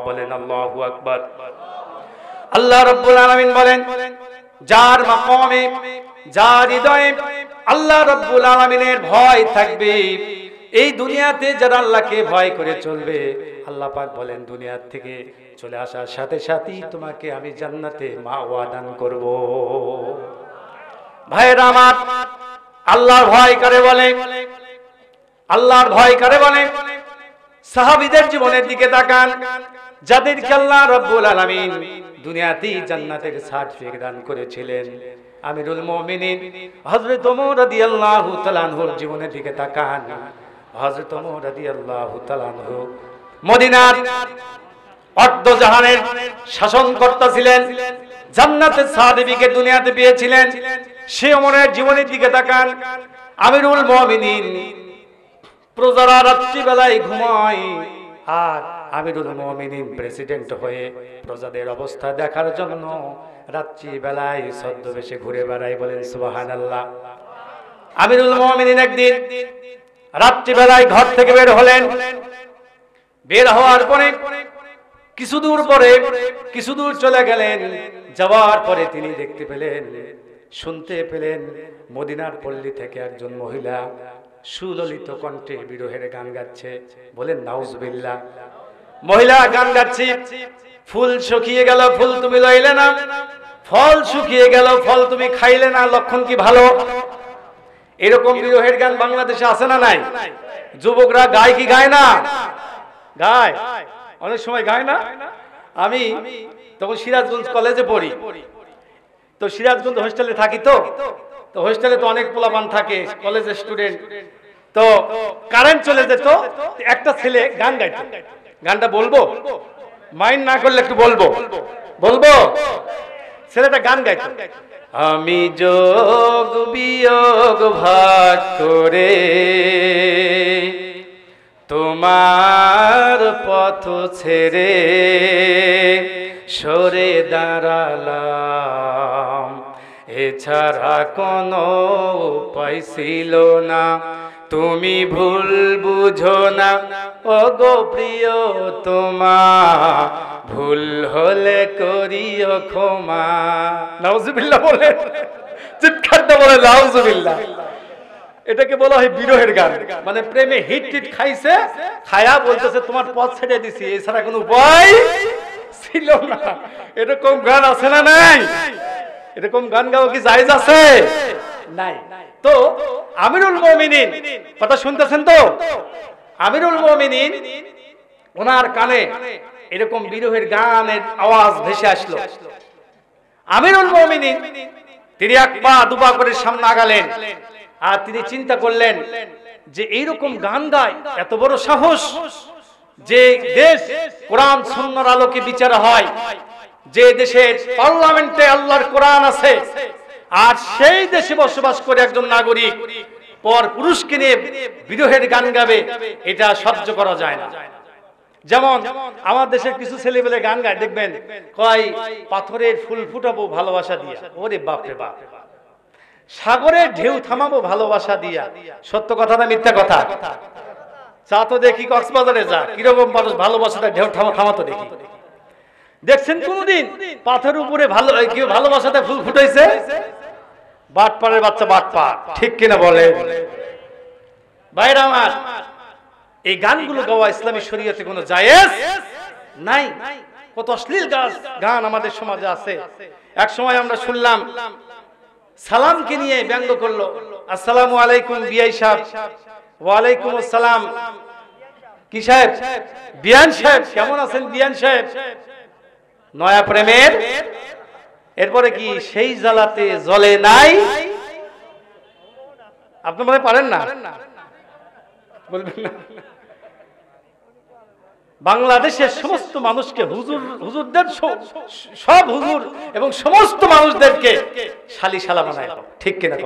বলেন আল্লাহু আকবার। আল্লাহ রাব্বুল আলামিন বলেন, যার মাকামে, যার হৃদয়ে আল্লাহ রাব্বুল আলামিনের ভয় থাকবে, এই দুনিয়াতে যারা আল্লাহকে ভয় করে চলবে, আল্লাহ পাক বলেন দুনিয়া থেকে চলে আসার সাথে সাথেই তোমাকে আমি জান্নাতে মাওয়া দান করব। ভাইরা আমার, আল্লাহর ভয় করে বলে, আল্লাহর ভয় করে বলে, সাহাবীদের জীবনের দিকে তাকান, যাদেরকে আল্লাহ রাব্বুল আলামিন দুনিয়াতেই জান্নাতের সার্টিফিকেট দান করেছিলেন। আমিরুল মুমিনিন হযরত ওমর রাদিয়াল্লাহু তাআলা আনহুর জীবনের দিকে তাকান। হযরত ওমর রাদিয়াল্লাহু তাআলা আনহু মদিনার অর্ধজাহানের শাসনকর্তা ছিলেন, জান্নাতের সার্টিফিকেট দুনিয়াতে পেয়েছিলেন। সে ওমরের জীবনের দিকে তাকান। আমিরুল মুমিনিন, প্রজারা রাত্রিবেলায় ঘুমায়, আর আমিরুল মুমিনিন প্রেসিডেন্ট হয়ে প্রজাদের অবস্থা দেখার জন্য রাত্রিবেলায় ছদ্মবেশে ঘুরে বেড়ায়। বলেন সুবহানাল্লাহ। আমিরুল মুমিনিন একদিন রাত্রিবেলায় ঘর থেকে বের হলেন। বের হওয়ার পরে কিছু দূর চলে গেলেন। যাওয়ার পরে তিনি দেখতে পেলেন, শুনতে পেলেন, মদিনার পল্লী থেকে একজন মহিলা সুললিত কণ্ঠে বিরহের গান গাচ্ছে। বলেন নাউজুবিল্লাহ। মহিলা গান গাচ্ছে, ফুল শুকিয়ে গেল, ফুল তুমি লইলে না, ফল শুকিয়ে গেল, ফল তুমি খাইলে না, লক্ষণ কি ভালো। এরকম বিরহের গান বাংলাদেশে আছে না নাই? যুবকরা গায় কি গায় না? গায়, অনেক সময় গায় না। আমি তখন সিরাজগঞ্জ কলেজে পড়ি, তো সিরাজগঞ্জ হোস্টেলে থাকি, তো হোস্টেলে তো অনেক পোলাপান থাকে, কলেজের স্টুডেন্ট। তো কারেন্ট চলে যেত, একটা ছেলে গান গাইত। গানটা বলবো? মাইন্ড না করলে একটু বলবো। ছেলেটা গান গাইত, আমি যোগ বিয়োগ ভাগ করে তোমার পথ ছেড়ে সরে দাঁড়ালাম, এছাড়া কোনো উপায় ছিল না, তুমি ভুল বুঝো না ওগো প্রিয় তোমা, ভুল হলে করিও ক্ষমা। নাউজুবিল্লাহ বলে, চিৎকারটা বলে নাউজুবিল্লাহ। এটাকে বলা হয় বিরহের গান। মানে প্রেমে হিট খাইছে, খায়া বলতেছে তোমার পথ ছেড়ে দিছি, এছাড়া কোনো উপায় ছিল না। এরকম গান আছে না নাই? এরকম গান গাওয়া কি জায়েজ আছে? নাই। তো আমিরুল মুমিনিন, কথা শুনতেছেন তো? আমিরুল মুমিনিন, ওনার কানে এরকম বিরহের গানের আওয়াজ ভেসে আসলো। আমিরুল মুমিনিন তিনি এক পা দুপা করে সামনে আগালেন, আর তিনি চিন্তা করলেন যে এইরকম গান গায়, এত বড় সাহস, যে দেশ কোরআন সুন্নাহর আলোকে বিচার হয়, যে দেশের পার্লামেন্টে আল্লাহর কোরআন আছে আর সেই দেশে বসবাস করে একজন নাগরিক পর পুরুষকে নিয়ে বিরহের গান গাবে, এটা সহ্য করা যায় না। যেমন আমার দেশের কিছু ছেলেবেলে গান গায়, দেখবেন কয় পাথরের ফুল ফুটাবো ভালোবাসা দিয়া। ওরে বাপ রে বাপ, সাগরের ঢেউ থামাবো ভালোবাসা দিয়া। সত্য কথা না মিথ্যা কথা? চা তো দেখি কক্সবাজারে যা, কিরকম মানুষ ভালোবাসাটা ঢেউ থামাতো দেখি। দেখছেন কোনদিন পাথরের উপরে কেউ ভালোবাসাতে ফুল ফুটাইছে? বাটপাড়ের বাচ্চা বাটপাড়, ঠিক কিনা বলে ভাইরা আমার? এই গানগুলো গাওয়া ইসলামী শরীয়তে কোনো জায়েজ নাই। কত অশ্লীল গান আমাদের সমাজে আছে। এক সময় আমরা শুনলাম সালামকে নিয়ে ব্যঙ্গ করলো, আসসালামু আলাইকুম বিআই সাহেব। ওয়ালাইকুম আসসালাম। কি সাহেব? বিয়ান সাহেব। কেমন আছেন বিয়ান সাহেব? নয়া প্রেমের এরপরে কি সেই জ্বালাতে জ্বলে নাই? আপনি মনে পারেন না, বলবেন না? বাংলাদেশের সমস্ত মানুষকে হুজুরদের সব হুজুর এবং সমস্ত মানুষদেরকে শালিশালা বানায়, ঠিক কিনা?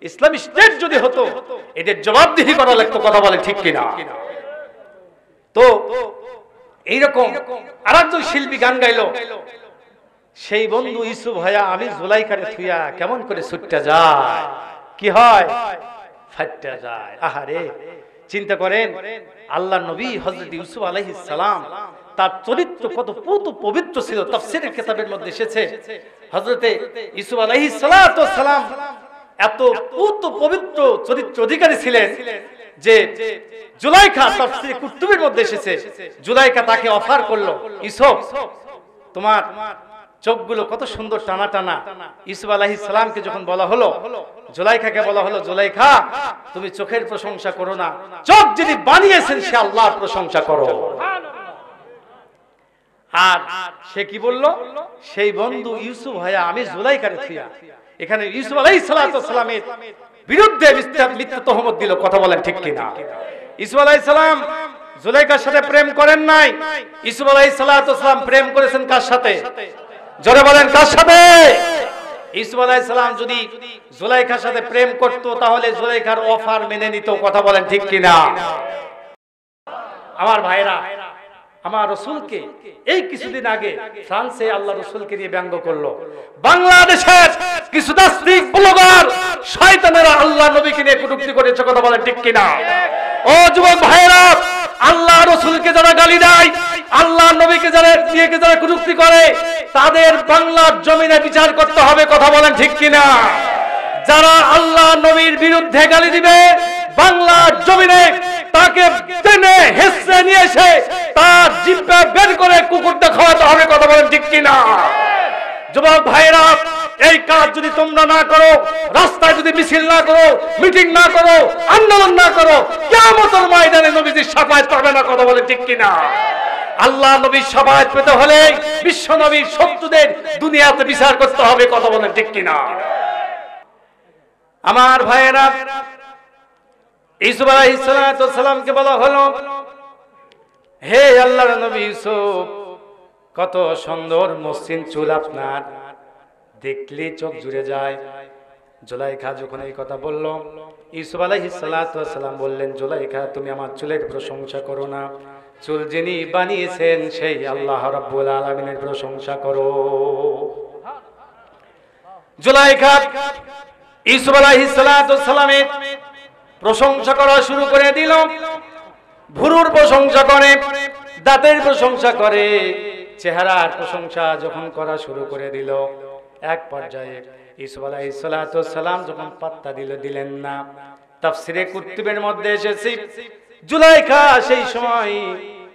ইসলামী স্টেট যদি হতো এদের জবাবদিহি করা লাগতো, কথা বলে ঠিক কিনা? তো এইরকম আরেকজন শিল্পী গান গাইলো, সেই বন্ধু ইউসুফ ভাইয়া আমি জুলাইখারে থুইয়া কেমন করে ছুটতে যায়, কি হয়? ফাটতে যায়। আহারে, চিন্তা করেন আল্লাহ নবী হযরত ইউসুফ আলাইহিস সালাম, তার চরিত্র কত পবিত্র ছিল। তাফসীরের কিতাবের মধ্যে এসেছে হযরতে ইউসুফ আলাইহিস সালাম এত পবিত্র চরিত্র অধিকারী ছিলেন যে জুলাইখা, তাফসীরে কুতুবের মধ্যে এসেছে, জুলাইখা তাকে অফার করলো, ইউসুফ তোমার চোখগুলো কত সুন্দর টানা টানা। ইউসুফ আলাইহিস সালামকে যখন বলা হলো, জুলাইখাকে বলা হলো, জুলাইখা তুমি চোখের প্রশংসা করো না, চোখ যিনি বানিয়েছেন সে আল্লাহর প্রশংসা করো। আর সে কি বলল? সেই বন্ধু ইউসুফ ভাইয়া আমি জুলাইখারে থুইয়া। এখানে ইউসুফ আলাইহিস সালামের বিরুদ্ধে মিথ্যা তহমত দিল, কথা বলেন ঠিক কিনা? ইউসুফ আলাইহিস সালাম জুলাইখার সাথে প্রেম করেন নাই। ইউসুফ আলাইহিস সালাম প্রেম করেছেন কার সাথে? জোরে বলেন কার সাথে? ইউসুফ আলাইহিস সালাম যদি জুলাইখার সাথে প্রেম করত তাহলে জুলাইখার অফার মেনে নিত, কথা বলেন ঠিক কিনা? আমার ভাইরা, আমার রাসূলকে এই কিছুদিন আগে ফ্রান্সে আল্লাহ রাসূলকে নিয়ে ব্যঙ্গ করলো। বাংলাদেশের কিছু দাস্তিক ব্লগার শয়তানেরা আল্লাহ নবীকে নিয়ে কটূক্তি করেছে, কথা বলেন ঠিক কিনা? ও যুবক ভাইরা, আল্লাহ রাসূলকে যারা গালি দেয়, আল্লাহ নবীকে যারা কটূক্তি করে, তাদের বাংলার জমিনে বিচার করতে হবে, কথা বলেন ঠিক কিনা? যারা আল্লাহ নবীর বিরুদ্ধে গালি দিবে, বাংলার জমিনে তাকে টেনে হেসে নিয়ে এসে তার জিহ্বা বের করে কুকুরটা খাওয়াতে হবে, কথা বলেন ঠিক কিনা? যুবক ভাইরা, এই কাজ যদি তোমরা না করো, রাস্তায় যদি মিছিল না করো, মিটিং না করো, আন্দোলন না করো, কিয়ামতের ময়দানে নবীজির শাফায়াত পাবে না, কথা বলেন ঠিক কিনা? আল্লাহ নবীর শাফায়াত পেতে হলে বিশ্ব নবীর শত্রুদের দুনিয়াতে বিচার করতে হবে, কথা বলেন ঠিক কিনা? আমার ভাইয়েরা, ইউসুফ আলাইহিস সালামকে বলা হলো, হে আল্লাহর নবী ইউসুফ, কত সুন্দর মসৃণ চুল আপনার, দেখলে চোখ জুড়ে যায়। জুলাইখা যখন এই কথা বলল, ইউসুফ আলাইহিস সালাম বললেন, জুলাইখা তুমি আমার চুলের প্রশংসা করো না, চুল যিনি বানিয়েছেন সেই আল্লাহ রাব্বুল আলামিনের প্রশংসা করো। জুলাইখা ইউসুফ আলাইহিস সালামের প্রশংসা করা শুরু করে দিল। ভুরুর প্রশংসা করে, দাঁতের প্রশংসা করে, চেহারার প্রশংসা যখন করা শুরু করে দিল, এক পর্যায়ে ইউসুফ আলাইহিস সালাম যখন পাত্তা দিলেন না। তাফসীরে কুতুবের মধ্যে এসেছে, জুলাইখা সেই সময়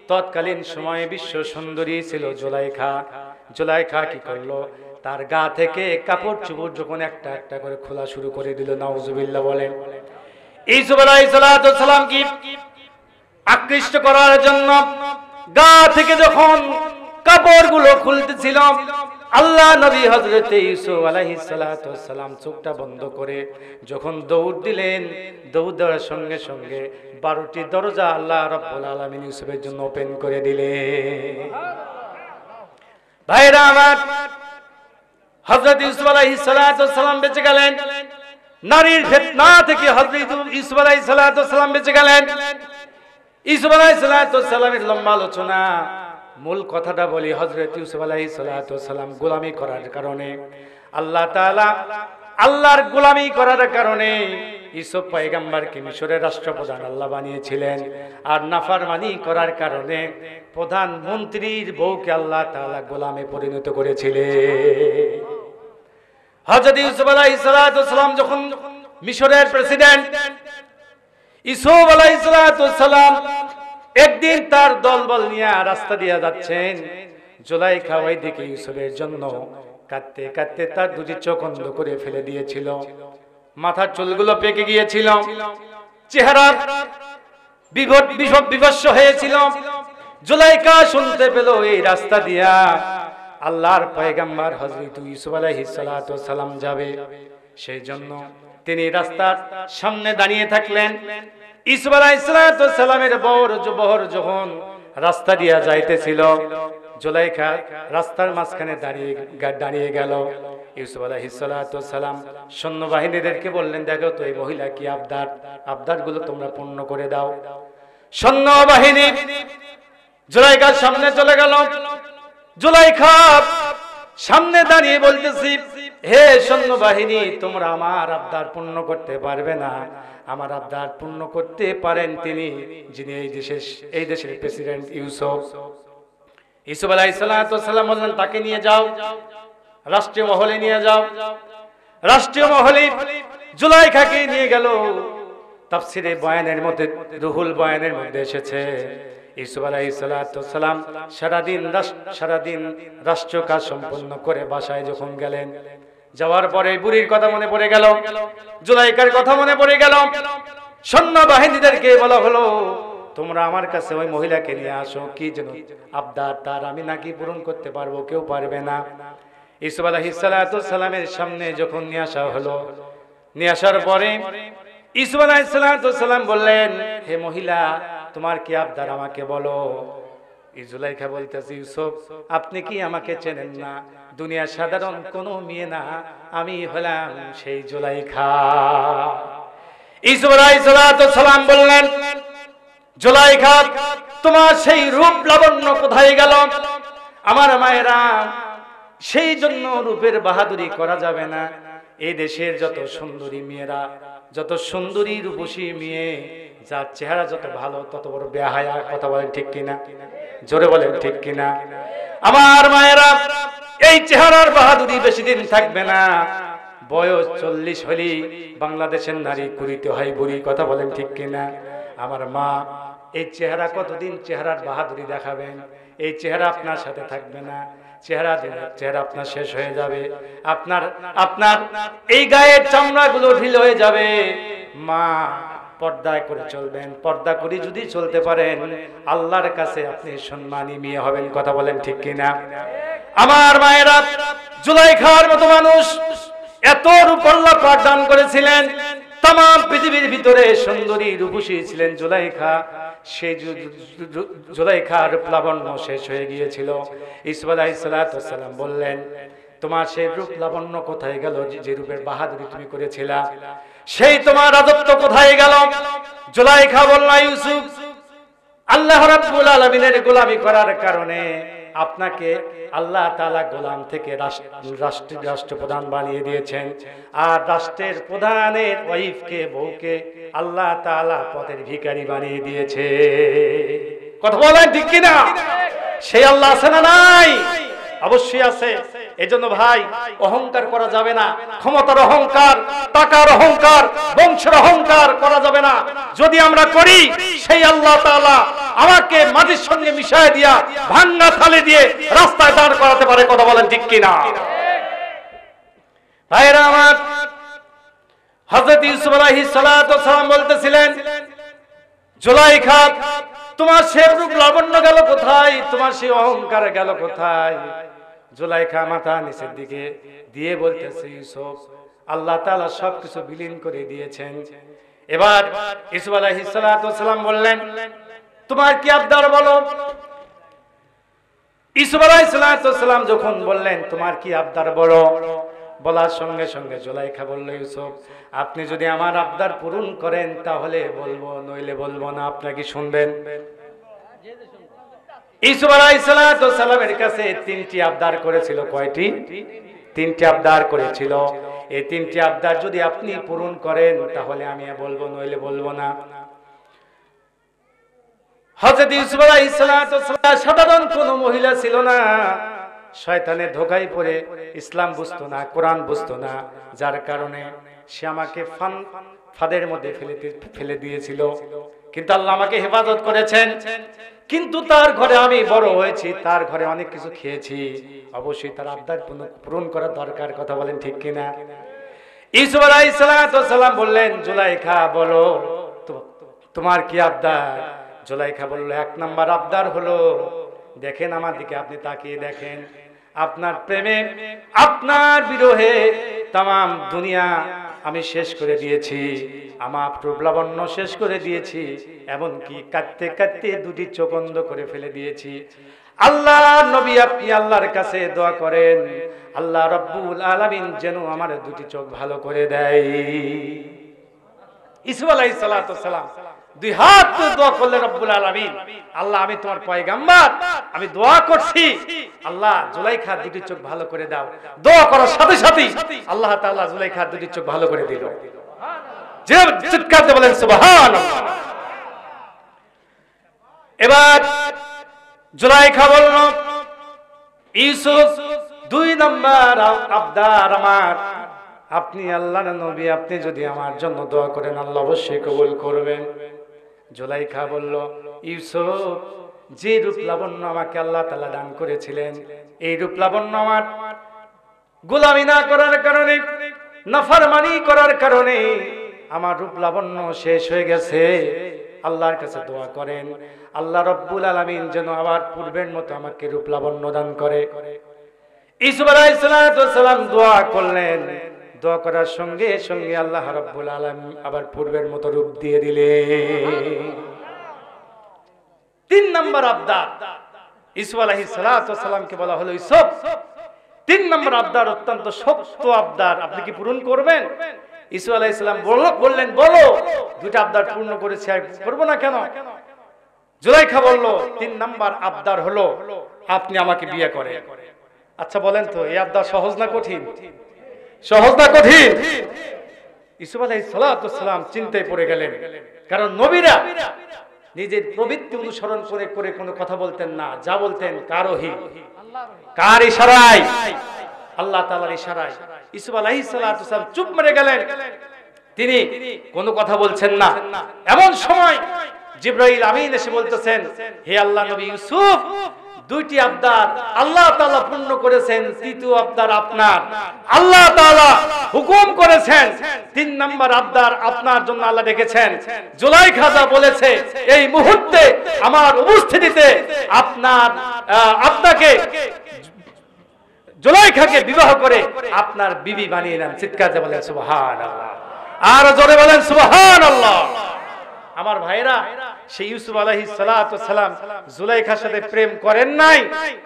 তৎকালীন সময়ে বিশ্ব সুন্দরী ছিল জুলাইখা। জুলাইখা কি করলো? তার গা থেকে কাপড় চোপড় যখন একটা একটা করে খোলা শুরু করে দিল, নাউজুবিল্লাহ বলেন। ইউসুফ আলাইহিস সালাম কি আকৃষ্ট করার জন্য গা থেকে যখন কাপড়গুলো খুলতেছিল, আল্লাহ নবী হযরত ইউসুফ আলাইহিস সালাম চোখটা বন্ধ করে যখন দৌড় দিলেন, দৌড় দেওয়ার সঙ্গে সঙ্গে 12টি দরজা আল্লাহ রাব্বুল আলামিন ইউসুফের জন্য ওপেন করে দিলেন। ভাইরা আমার, হযরত ইউসুফ আলাইহিস সালাতু ওয়াস সালাম বেঁচে গেলেন। নারীর ফিতনা থেকে হযরত ইউসুফ আলাইহিস সালাতু ওয়াস সালাম বেঁচে গেলেন। ইউসুফ আলাইহিস সালাতু ওয়াস সালামের লম্বা আলোচনা, মূল কথাটা বলি। হযরত ইউসুফ আলাইহিস সালাতু ওয়াস সালাম গোলামি করার কারণে আল্লাহ তাআলা, আল্লাহর গোলামি করার কারণে ইউসুফ পয়গম্বরকে মিশরের রাষ্ট্রপ্রধান আল্লাহ বানিয়েছিলেন। আর নাফরমানি করার কারণে প্রধানমন্ত্রীর বউকে আল্লাহ তাআলা গোলামে পরিণত করেছিলেন। হযরত ইউসুফ আলাইহিস সালাতু ওয়াস সালাম যখন মিশরের প্রেসিডেন্ট, ইউসুফ আলাইহিস সালাতু ওয়াস সালাম একদিন তার দলবল নিয়ে রাস্তা দিয়ে যাচ্ছেন। জুলাইখা ওইদিকে ইউসুফের জন্য কাঁদতে কাঁদতে তার দুটি চোখ অন্ধ করে ফেলে দিয়েছিল, মাথার চুলগুলো পেকে গিয়েছিল, চেহারা বিভৎস হয়েছিল। জুলাইখা শুনতে পেল এই রাস্তা দিয়া আল্লাহর পয়গম্বর হযরত ইউসুফ আলাইহিস সালাতু ওয়াস সালাম যাবে। সেই জন্য তিনি রাস্তার সামনে দাঁড়িয়ে থাকলেন। ইউসুফ আলাইহিস সালাতু ওয়াস সালামের বহর যখন রাস্তা দিয়া যাইতেছিল, জুলাইখা রাস্তার মাঝখানে দাঁড়িয়ে গেল। ইউসুফ আলাইহিস সালাতু ওয়াস সালাম সৈন্যবাহিনীদেরকে বললেন, দেখো তো এই মহিলা কি আবদারগুলো তোমরা পূর্ণ করে দাও। সৈন্যবাহিনী জুলাইখার সামনে চলে গেল। জুলাইখা সামনে দাঁড়িয়ে বলতেছি, হে সৈন্যবাহিনী, তোমরা আমার আবদার পূর্ণ করতে পারবে না। আমার আবদার পূর্ণ করতে পারেন তিনি, যিনি এই দেশের প্রেসিডেন্ট ইউসুফ। ইউসুফ আলাইহিস সালাতু ওয়াস সালাম বললেন, তাকে নিয়ে যাও, রাষ্ট্রীয় মহলে নিয়ে যাও। রাষ্ট্রীয় মহলে জুলাইখাকে নিয়ে গেল। তাফসীরে বয়ানের মধ্যে, রুহুল বয়ানের মধ্যে এসেছে, ইউসুফ আলাইহিস সালাতু ওয়াস সালাম সারাদিন রাষ্ট্র কাজ সম্পন্ন করে বাসায় যখন গেলেন, যাওয়ার পরে বুড়ির কথা মনে পড়ে গেল, জুলাইখার কথা মনে পড়ে গেল। সৈন্যবাহিনীদেরকে বলা হলো, তোমরা আমার কাছে ওই মহিলাকে নিয়ে আসো, কি যেন আবদার তার, আমি নাকি পূরণ করতে পারবো, কেউ পারবে না। ইউসুফ আলাইহিস সালাতু ওয়াস সালামের সামনে যখন নিয়ে আসা হলো, নিয়ে আসার পরে ইউসুফ আলাইহিস সালাতু ওয়াস সালাম বললেন, হে মহিলা, তোমার কি আবদার আমাকে বলো। জুলাইখা বলতেছে, ইউসুফ, আপনি কি আমাকে চেনেন না? দুনিয়ার সাধারণ কোনো মেয়ে না, আমি হলাম সেই জুলাইখা। ইউসুফ আলাইহিস সালাতু ওয়াস সালাম বললেন, জুলাইখা, তোমার সেই রূপ লাবণ্য কোথায় গেল? আমার মায়েরা, সেই জন্য রূপের বাহাদুরি করা যাবে না। এই দেশের যত সুন্দরী মেয়েরা, যত সুন্দরী রূপসী মেয়ে, যার চেহারা যত ভালো, তত বড় বেহায়া। কথা বলেন ঠিক কিনা? জোরে বলেন ঠিক কিনা? আমার মায়েরা, এই চেহারার বাহাদুরি বেশি দিন থাকবে না। বয়স 40 হলেই বাংলাদেশের নারী কুড়িতে হয় বুড়ি। কথা বলেন ঠিক কিনা? আমার মা, এই চেহারা কতদিন চেহারার বাহাদুরি দেখাবেন? এই চেহারা আপনার সাথে থাকবে না। চেহারা আপনার শেষ হয়ে যাবে। আপনার এই গায়ের চামড়াগুলো ঢিল হয়ে যাবে। মা, পর্দায় করে চলবেন। পর্দা করে যদি চলতে পারেন, আল্লাহর কাছে আপনি সম্মানী মেয়ে হবেন। কথা বলেন ঠিক কিনা? আমার মায়েরা, জুলাইখার মতো মানুষ এত রূপ আল্লাহ পাক দান করেছিলেন। তাম পৃথিবীর ভিতরে সুন্দরী রূপসী ছিলেন জুলাইখা। সেই জুলাইখার লাবণ্য শেষ হয়ে গিয়েছিল। ইউসুফ আলাইহিস সালাতু ওয়াস সালাম বললেন, তোমার সেই রূপ লাবণ্য কোথায় গেল? যে রূপের বাহাদুরি তুমি করেছিলা, সেই তোমার রাজত্ব কোথায় গেল? জুলাইখা বলল, ইউসুফ, আল্লাহ রাব্বুল আলামিনের গোলামি করার কারণে আপনাকে আল্লাহ তাআলা গোলাম থেকে রাষ্ট্রপ্রধান বানিয়ে দিয়েছেন। আর রাষ্ট্রের প্রধানের ওয়াইফকে, বউকে আল্লাহ তাআলা পথের ভিখারি বানিয়ে দিয়েছে। কথা বলেন ঠিক কিনা? সেই আল্লাহ আছে না নাই? অবশ্যই আছে। এজন্য ভাই, অহংকার করা যাবে না। ক্ষমতার অহংকার, টাকার অহংকার, বংশের অহংকার করা যাবে না। যদি আমরা করি, সেই আল্লাহ তাআলা আমাকে মাটির সঙ্গে মিশায় দিয়া ভাঙা থালে দিয়ে রাস্তায় দাঁড় করাতে পারে। কথা বলেন ঠিক কিনা? ভাইরা আমার, হযরত ইউসুফ আলাইহিস সালাতু ওয়াস সালাম বলতেছিলেন, জুলাইখা, তোমার সে রূপ লাবণ্য গেল কোথায়? তোমার সেই অহংকার গেল কোথায়? জুলাইখা মাথা নিচের দিকে দিয়ে বলতেছে, ইউসুফ, আল্লাহ তাআলা সবকিছু বিলীন করে দিয়েছেন। এবার ইউসুফ আলাইহিস সালাতু ওয়াস সালাম বললেন, তোমার কি আবদার বলো? ইউসুফ আলাইহিস সালাম যখন বললেন তোমার কি আবদার বড়, বলার সঙ্গে সঙ্গে জুলাইখা বলল ইউসুফ আপনি যদি আমার আবদার পূরণ করেন তাহলে বলবো, নইলে বলবো না। আপনারা কি শুনবেন? ইউসুফ আলাইহিস সালামের কাছে তিনটি আবদার করেছিল। কয়টি? তিনটি আবদার করেছিল। এই তিনটি আবদার যদি আপনি পূরণ করেন তাহলে আমি বলবো, নইলে বলবো না। হযরত ইউসুফ আলাইহিস সালাম সাধারণ কোনো মহিলা ছিল না, শয়তানের ধোঁকায় পড়ে ইসলাম বুঝতো না, কোরআন বুঝতো না, যার কারণে সে আমাকে ফাঁদের মধ্যে ফেলে দিয়েছিল। কিন্তু আল্লাহ আমাকে হেফাজত করেছেন। কিন্তু তার ঘরে আমি বড় হয়েছি, তার ঘরে অনেক কিছু খেয়েছি, অবশ্যই তার আবদার পূরণ করা দরকার। কথা বলেন ঠিক কিনা? ইউসুফ আলাইহিস সালাম বললেন জুলাইখা বলো তোমার কি আবদার? জুলাইখা বলল এক নাম্বার আবদার হলো, দেখেন আমার দিকে, আপনি তাকিয়ে দেখেন, আপনার প্রেমে আপনার বিরহে তাম দুনিয়া আমি শেষ করে দিয়েছি, আমার প্রবলাবন্য শেষ করে দিয়েছি, এমনকি কাঁদতে কাঁদতে দুটি চোখ অন্ধ করে ফেলে দিয়েছি। আল্লাহ নবী আপনি আল্লাহর কাছে দোয়া করেন আল্লাহ রাব্বুল আলামিন যেন আমার দুটি চোখ ভালো করে দেয়। ইউসুফ আলাইহিস সালাম দুই হাত তুলে দোয়া করলেন রব্বুল আলামিন, আল্লাহ আমি তোমার পয়গম্বর, আমি দোয়া করছি আল্লাহ জুলাইখা দুটি চোখ ভালো করে দাও। দোয়া করার সাথে সাথে আল্লাহ তাআলা জুলাইখা দুটি চোখ ভালো করে দিল। যে চিৎকার দিয়ে বলেন সুবহানাল্লাহ। এবার জুলাইখা বলল ইউসুফ দুই নাম্বার আবদার আমার, আপনি আল্লাহর নবী, আপনি যদি আমার জন্য দোয়া করেন আল্লাহ অবশ্যই কবুল করবেন। জুলাইখা বলল ইউসুফ যে রূপ লাবণ্য আমাকে আল্লাহ তাআলা দান করেছিলেন, এই রূপ লাবণ্য আমার গোলামি না করার কারণে, নাফরমানি করার কারণে আমার রূপ লাবণ্য শেষ হয়ে গেছে। আল্লাহর কাছে দোয়া করেন আল্লাহ রাব্বুল আলামিন যেন আবার পূর্বের মতো আমাকে রূপ লাবণ্য দান করে। ইউসুফ আলাইহিস সালাম দোয়া করলেন, দোয়া করার সঙ্গে সঙ্গে আল্লাহ রাব্বুল আলামিন আবার পূর্বের মতো রূপ দিয়ে দিলেন। তিন নাম্বার আবদার ইউসুফ আলাইহিস সালামকে বলা হলো ইউসুফ তিন নাম্বার আবদার অত্যন্ত শক্ত আবদার, আপনি কি পূরণ করবেন? ইউসুফ আলাইহিস সালাম বললেন বলো। দুইটা আবদার পূর্ণ করেছি, আর করব না কেন? জুলাইখা বলল তিন নাম্বার আবদার হলো আপনি আমাকে বিয়ে করেন। আচ্ছা বলেন তো এই আবদার সহজ না কঠিন? সহজ না কঠিন? ইউসুফ আলাইহিস সালাম চিন্তায় পড়ে গেলেন, কারণ নবীরা নিজের প্রবৃত্তি অনুসরণ করে করে কোনো কথা বলতেন না, যা বলতেন কার ওহী, কার ইশারায়? আল্লাহ তাআলার ইশারায়। ইউসুফ আলাইহিস সালাম চুপ মেরে গেলেন, তিনি কোনো কথা বলছেন না। এমন সময় জিবরাইল আমিন এসে বলতেছেন হে আল্লাহ নবী ইউসুফ দুইটি আবদার আল্লাহ তাআলা পূর্ণ করেছেন, তৃতীয় আবদার আপনার। আল্লাহ তাআলা হুকুম করেছেন তিন নাম্বার আবদার আপনার জন্য আল্লাহ ডেকেছেন। জুলাইখা যা বলেছে এই মুহূর্তে আমার উপস্থিতিতে আপনাকে জুলাইখাকে বিবাহ করে আপনার বিবি বানিয়ে নেন। চিৎকার দিয়ে বলেন সুবহানাল্লাহ, আর জোরে বলেন সুবহানাল্লাহ। আমার ভাইরা, সেই ইউসুফ আলাইহিস সালাম জুলাইখার সাথে প্রেম করেন নাই,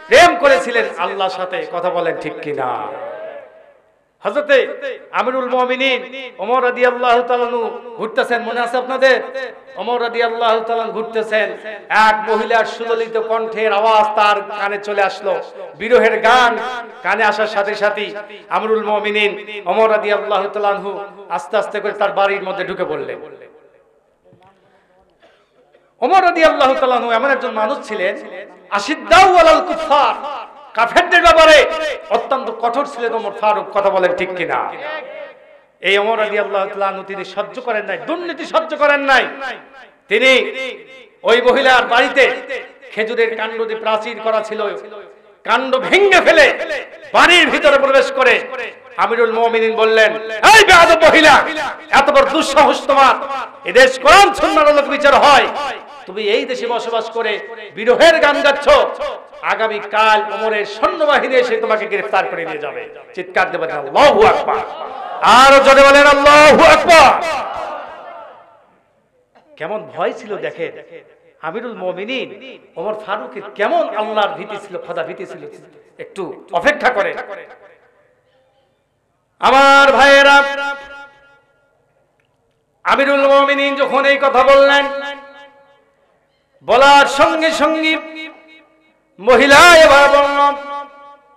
প্রেম করেছিলেন আল্লাহর সাথে। কথা বলেন ঠিক কিনা? হযরতে আমিরুল মুমিনিন ওমর রাদিয়াল্লাহু তাআলা ঘুরতেছেন, মনে আছে আপনাদের? ওমর রাদিয়াল্লাহু তাআলা ঘুরতেছেন, এক মহিলার সুললিত কণ্ঠের আওয়াজ তার কানে চলে আসলো। বিরহের গান কানে আসার সাথে সাথে আমিরুল মুমিনিন ওমর রাদিয়াল্লাহু তাআলা আস্তে আস্তে করে তার বাড়ির মধ্যে ঢুকে পড়লেন। ওমর রাদিয়াল্লাহু তাআলা এমন একজন মানুষ ছিলেন, আশিদ্দাউ আলাল কুফার, কাফেরদের ব্যাপারে অত্যন্ত কঠোর ছিলেন ওমর ফারুক। কথা বলেন ঠিক কিনা? এই ওমর রাদিয়াল্লাহু তাআলা তিনি সহ্য করেন নাই, দুর্নীতি সহ্য করেন নাই। তিনি ওই মহিলার বাড়িতে খেজুরের কাণ্ড দিয়ে প্রাচীর করা ছিল, কাণ্ড ভেঙে ফেলে বাড়ির ভিতরে প্রবেশ করে আমিরুল মুমিনিন বললেন, এই বেয়াদব মহিলা, এত বড় দুঃসাহস তোমার! এদেশ কোরআন সুন্নাহর আলোকে বিচার হয়, তুমি এই দেশে বসবাস করে বিরহের গান গাচ্ছ, আগামী কাল ওমরের সৈন্যবাহিনী এসে তোমাকে গ্রেফতার করে নিয়ে যাবে। চিৎকার দিয়ে বলেন আল্লাহু আকবার, আর জোরে বলেন আল্লাহু আকবার। কেমন ভয় ছিল দেখেন। আমিরুল মুমিনিন ওমর ফারুকের কেমন আল্লাহর ভীতি ছিল, খোদা ভীতি ছিল, একটু অপেক্ষা করে। আমার ভাইয়েরা, আমিরুল মুমিনিন যখন এই কথা বললেন, বলার সঙ্গে সঙ্গে মহিলা এবার বলল,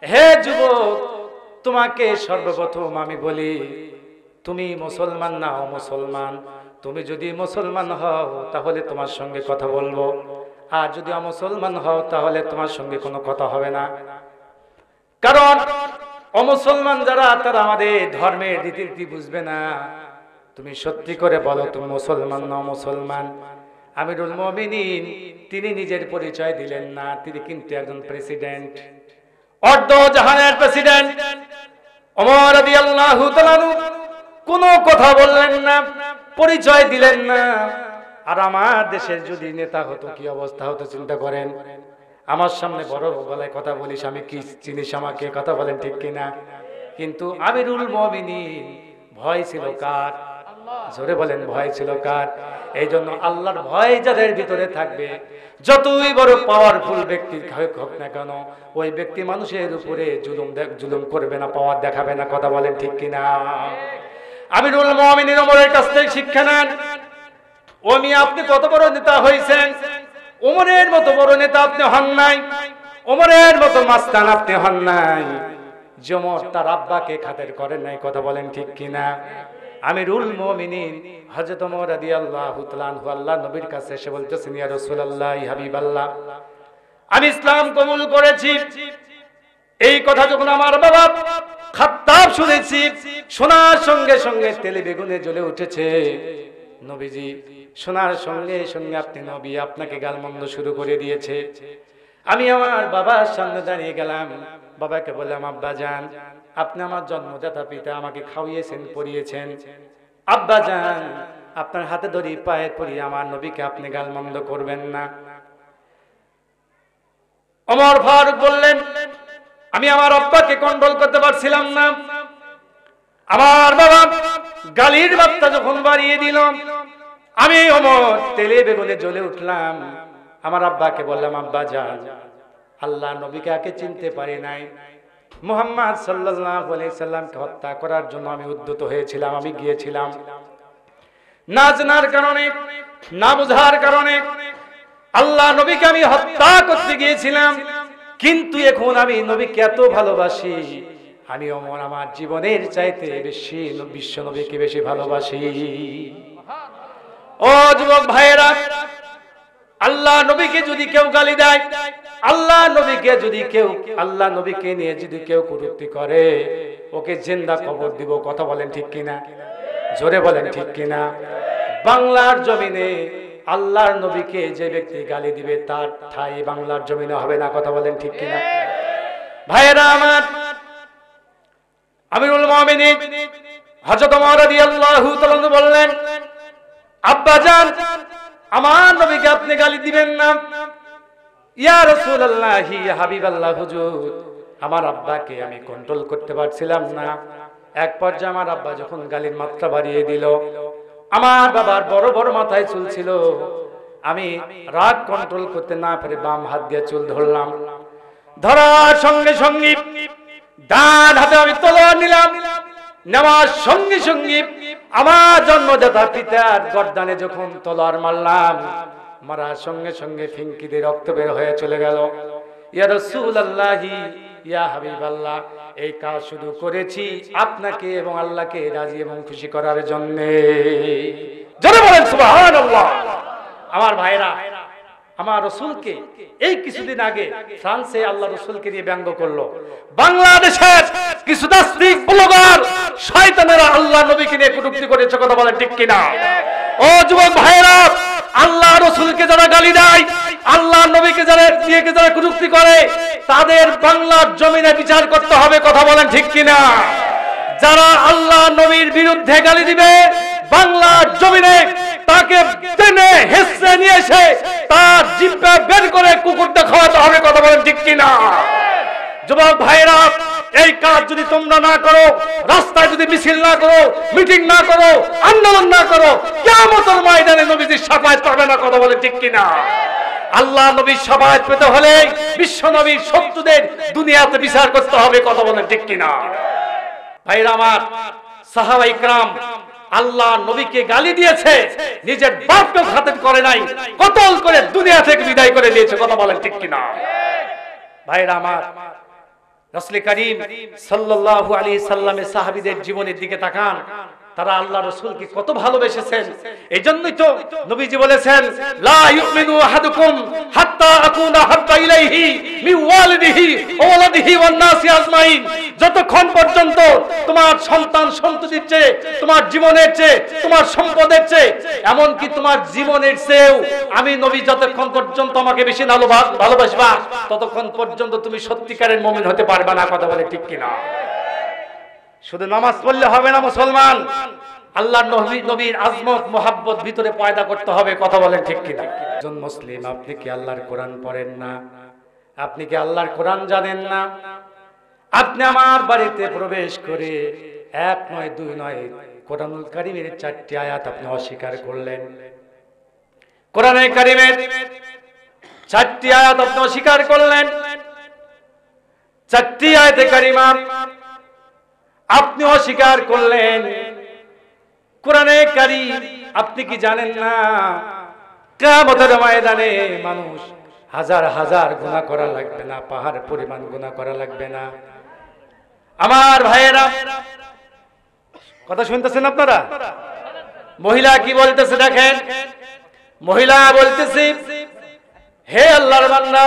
হে যুবক, তোমাকে সর্বপ্রথম আমি বলি, তুমি মুসলমান না অমুসলমান? তুমি যদি মুসলমান হও তাহলে তোমার সঙ্গে কথা বলবো, আর যদি অমুসলমান হও তাহলে তোমার সঙ্গে কোনো কথা হবে না। কারণ অমুসলমান যারা, তারা আমাদের ধর্মের রীতিনীতি বুঝবে না। তুমি সত্যি করে বলো, তুমি মুসলমান না মুসলমান? আমিরুল মুমিনিন তিনি নিজের পরিচয় দিলেন না, তিনি কিন্তু একজন প্রেসিডেন্ট, অর্ধ জাহানের প্রেসিডেন্ট। ওমর রাদিয়াল্লাহু তাআলা কোনো কথা বললেন না, পরিচয় দিলেন না। আর আমার দেশের যদি নেতা হতো কি অবস্থা হতো চিন্তা করেন। আমার সামনে বড় গলায় কথা বলিস, আমি কি চিনিস আমাকে? কথা বলেন ঠিক কিনা? কিন্তু আমিরুল মুমিনিন ভয় ছিল কার? জোরে বলেন, ভয় ছিল কার? এই জন্য আল্লাহর ভয় যাদের ভিতরে থাকবে, যতই বড় পাওয়ারফুল ব্যক্তি হোক না কেন, ওই ব্যক্তি মানুষের উপরে জুলুম করবে না, পাওয়ার দেখাবে না। কথা বলেন ঠিক কিনা? আমিরুল মুমিনিন ওমরের কাছ থেকে শিক্ষা নেন। ওমি, আপনি কত বড় নেতা হয়েছেন, ওমরের মতো বড় নেতা আপনি হন নাই, ওমরের মতো মাস্তান আপনি হন নাই। ওমর তার আব্বাকে খাতির করেন নাই। কথা বলেন ঠিক কিনা? আমিরুল মুমিনিন হযরত ওমর রাদিয়াল্লাহু তাআলা আনহু আল্লাহর নবীর কাছে এসে বলতেছেন, ইয়া রাসূলুল্লাহ, হাবিবাল্লাহ, আমি ইসলাম কবুল করেছি। এই কথা যখন আমার বাবা খাত্তাব শুনেছি, শোনার সঙ্গে সঙ্গে তেলে বেগুনে জ্বলে উঠেছে। নবীজি শোনার সঙ্গে সঙ্গে আপনি নবী, আপনাকে গালমন্দ শুরু করে দিয়েছে। আমি আমার বাবার সামনে দাঁড়িয়ে গেলাম, বাবাকে বললাম, আব্বা জান, আপনি আমার জন্মদাতা পিতা, আমাকে খাওয়িয়েছেন, পরিয়েছেন। আব্বা জান, আপনার হাতে ধরি, পায়ে পড়ি, আমার নবীকে আপনি গালমন্দ করবেন না। ওমর ফারুক বললেন, আমি আমার আব্বাকে কন্ট্রোল করতে পারছিলাম না। আমার বাবা গালির বার্তা যখন বাড়িয়ে দিল, আমি ওমর তেলে বেগুনে জ্বলে উঠলাম। আমার আব্বাকে বললাম, আব্বা জান, আল্লাহ নবীকে আগে চিনতে পারি নাই, মুহাম্মদ সাল্লাল্লাহু আলাইহি সাল্লামকে হত্যা করার জন্য আমি উদ্যত হয়েছিলাম। আমি গিয়েছিলাম না জানার কারণে, না বুঝার কারণে আল্লাহ নবীকে আমি হত্যা করতে গিয়েছিলাম। কিন্তু এখন আমি নবীকে এত ভালোবাসি, আমি ওমর আমার জীবনের চাইতে বেশি বিশ্ব নবীকে বেশি ভালোবাসি। ও যুবক ভাইয়েরা, আল্লাহ নবীকে যদি কেউ গালি দেয়, আল্লাহ নবীকে নিয়ে যদি কেউ কটূক্তি করে, ওকে জিন্দা কবর দিব। কথা বলেন ঠিক কিনা? জোরে বলেন ঠিক কিনা? বাংলার জমিনে আল্লাহর নবীকে যে ব্যক্তি গালি দিবে, তার ঠাই বাংলার জমিনে হবে না। কথা বলেন ঠিক কিনা? ভাইয়েরা আমার, আমিরুল মুমিনিন হযরত ওমর রাদিয়াল্লাহু তাআলা বললেন, আব্বা জান, আমার নবীকে আপনি গালি দিবেন না। ইয়া রাসূলুল্লাহ, ইয়া হাবিবাল্লাহ, হুজুর, আমার আব্বাকে আমি কন্ট্রোল করতে পারছিলাম না। এক পর্যায়ে আমার আব্বা যখন গালির মাত্রা বাড়িয়ে দিল, আমার বাবার বড় বড় মাথায় চুল ছিল, আমি রাগ কন্ট্রোল করতে না পেরে বাম হাত দিয়ে চুল ধরলাম। ধরার সঙ্গে সঙ্গে ডান হাতে আমি তলোয়ার নিলাম। নেওয়ার সঙ্গে সঙ্গে আমার জন্মদাতা পিতার গর্দানে যখন তলোয়ার মারলাম, মারার সঙ্গে সঙ্গে ফিনকি দিয়ে রক্ত বের হয়ে চলে গেল। ইয়া রাসূলুল্লাহ, ইয়া হাবিবাল্লাহ, এই কাজ শুধু করেছি আপনাকে এবং আল্লাহকে রাজি এবং খুশি করার জন্য। জোরে বলেন সুবহানাল্লাহ। আমার ভাইরা, আমার রাসূলকে এই কিছুদিন আগে ফ্রান্সে আল্লাহ রাসূলকে নিয়ে ব্যঙ্গ করলো। বাংলাদেশের কিছু নাস্তিক ব্লগার শয়তানেরা আল্লাহ নবীকে নিয়ে কটূক্তি করেছে। কথা বলেন ঠিক কিনা? ও যুবক ভাইরা, আল্লাহ রাসূলকে যারা গালি দেয়, আল্লাহ নবীকে যারা কটূক্তি করে, তাদের বাংলার জমিনে বিচার করতে হবে। কথা বলেন ঠিক কিনা? যারা আল্লাহ নবীর বিরুদ্ধে গালি দিবে, বাংলার জমিনে তাকে টেনে হেসে নিয়ে এসে তার জিহ্বা বের করে কুকুরটা খাওয়াতে হবে। কথা বলেন ঠিক কিনা? যুবক ভাইরা, এই কাজ যদি তোমরা না করো, রাস্তায় যদি মিছিল না করো, মিটিং না করো, আন্দোলন না করো, কিয়ামতের ময়দানে নবীজির শাফায়াত পাবে না। কথা বলেন ঠিক কিনা? আল্লাহ নবীর শাফাআত পেতে হলে বিশ্ব নবীর শত্রুদের দুনিয়াতে বিচার করতে হবে। কথা বলেন ঠিক কিনা? ভাইরা আমার, সাহাবায়ে ইকরাম আল্লাহ নবীকে গালি দিয়েছে, নিজের বাপকে খাতির করে নাই, কতল করে দুনিয়া থেকে বিদায় করে দিয়েছে। কথা বলেন ঠিক কিনা? ভাইরা আমার, রাসূল করিম সাল্লাল্লাহু আলাইহি সাল্লামের সাহাবীদের জীবনের দিকে তাকান, তারা আল্লাহ রাসূলকে কত ভালোবেসেছেন। এইজন্যই তো নবীজি বলেছেন, লা ইউমিনু আহাদুকুম হাত্তা আকুনা হাব্বা ইলাইহি মিন ওয়ালিদিহি ওয়া ওয়ালাদিহি ওয়ান নাসি আজমাইন। যতক্ষণ পর্যন্ত তোমার সন্তান সন্ততির চেয়ে, তোমার জীবনের চেয়ে, তোমার সম্পদের চেয়ে, এমন কি তোমার জীবনের চেয়েও আমি নবী যতক্ষণ পর্যন্ত আমাকে বেশি ভালোবাসবা, ততক্ষণ পর্যন্ত তুমি সত্যিকারের মুমিন হতে পারবে না। কথা বলে ঠিক কিনা? শুধু নামাজ পড়লে হবে না মুসলমান, আল্লাহর নবীর আজমত মোহাব্বত ভিতরে পয়দা করতে হবে। কথা বলেন ঠিক কিনা? একজন মুসলিম, আপনি কি আল্লাহর কোরআন পড়েন না? আপনি কি আল্লাহর কোরআন জানেন না? আপনি আমার বাড়িতে প্রবেশ করে এক নয় দুই নয় কোরআনুল কারীমের 4টি আয়াত আপনি অস্বীকার করলেন। কোরআনুল কারীমের 4টি আয়াত আপনি অস্বীকার করলেন। 4টি আয়াতে কারিমা আপনি অস্বীকার করলেন। কোরআনে কারীম আপনি কি জানেন না কিয়ামতের ময়দানে মানুষ হাজার হাজার গুনাহ করা লাগবে না, পাহাড় পরিমাণ গুনাহ করা লাগবে না। আমার ভাইয়েরা, কথা শুনতেছেন আপনারা? মহিলা কি বলতেছে দেখেন, মহিলা বলতেছে, হে আল্লাহর বান্দা,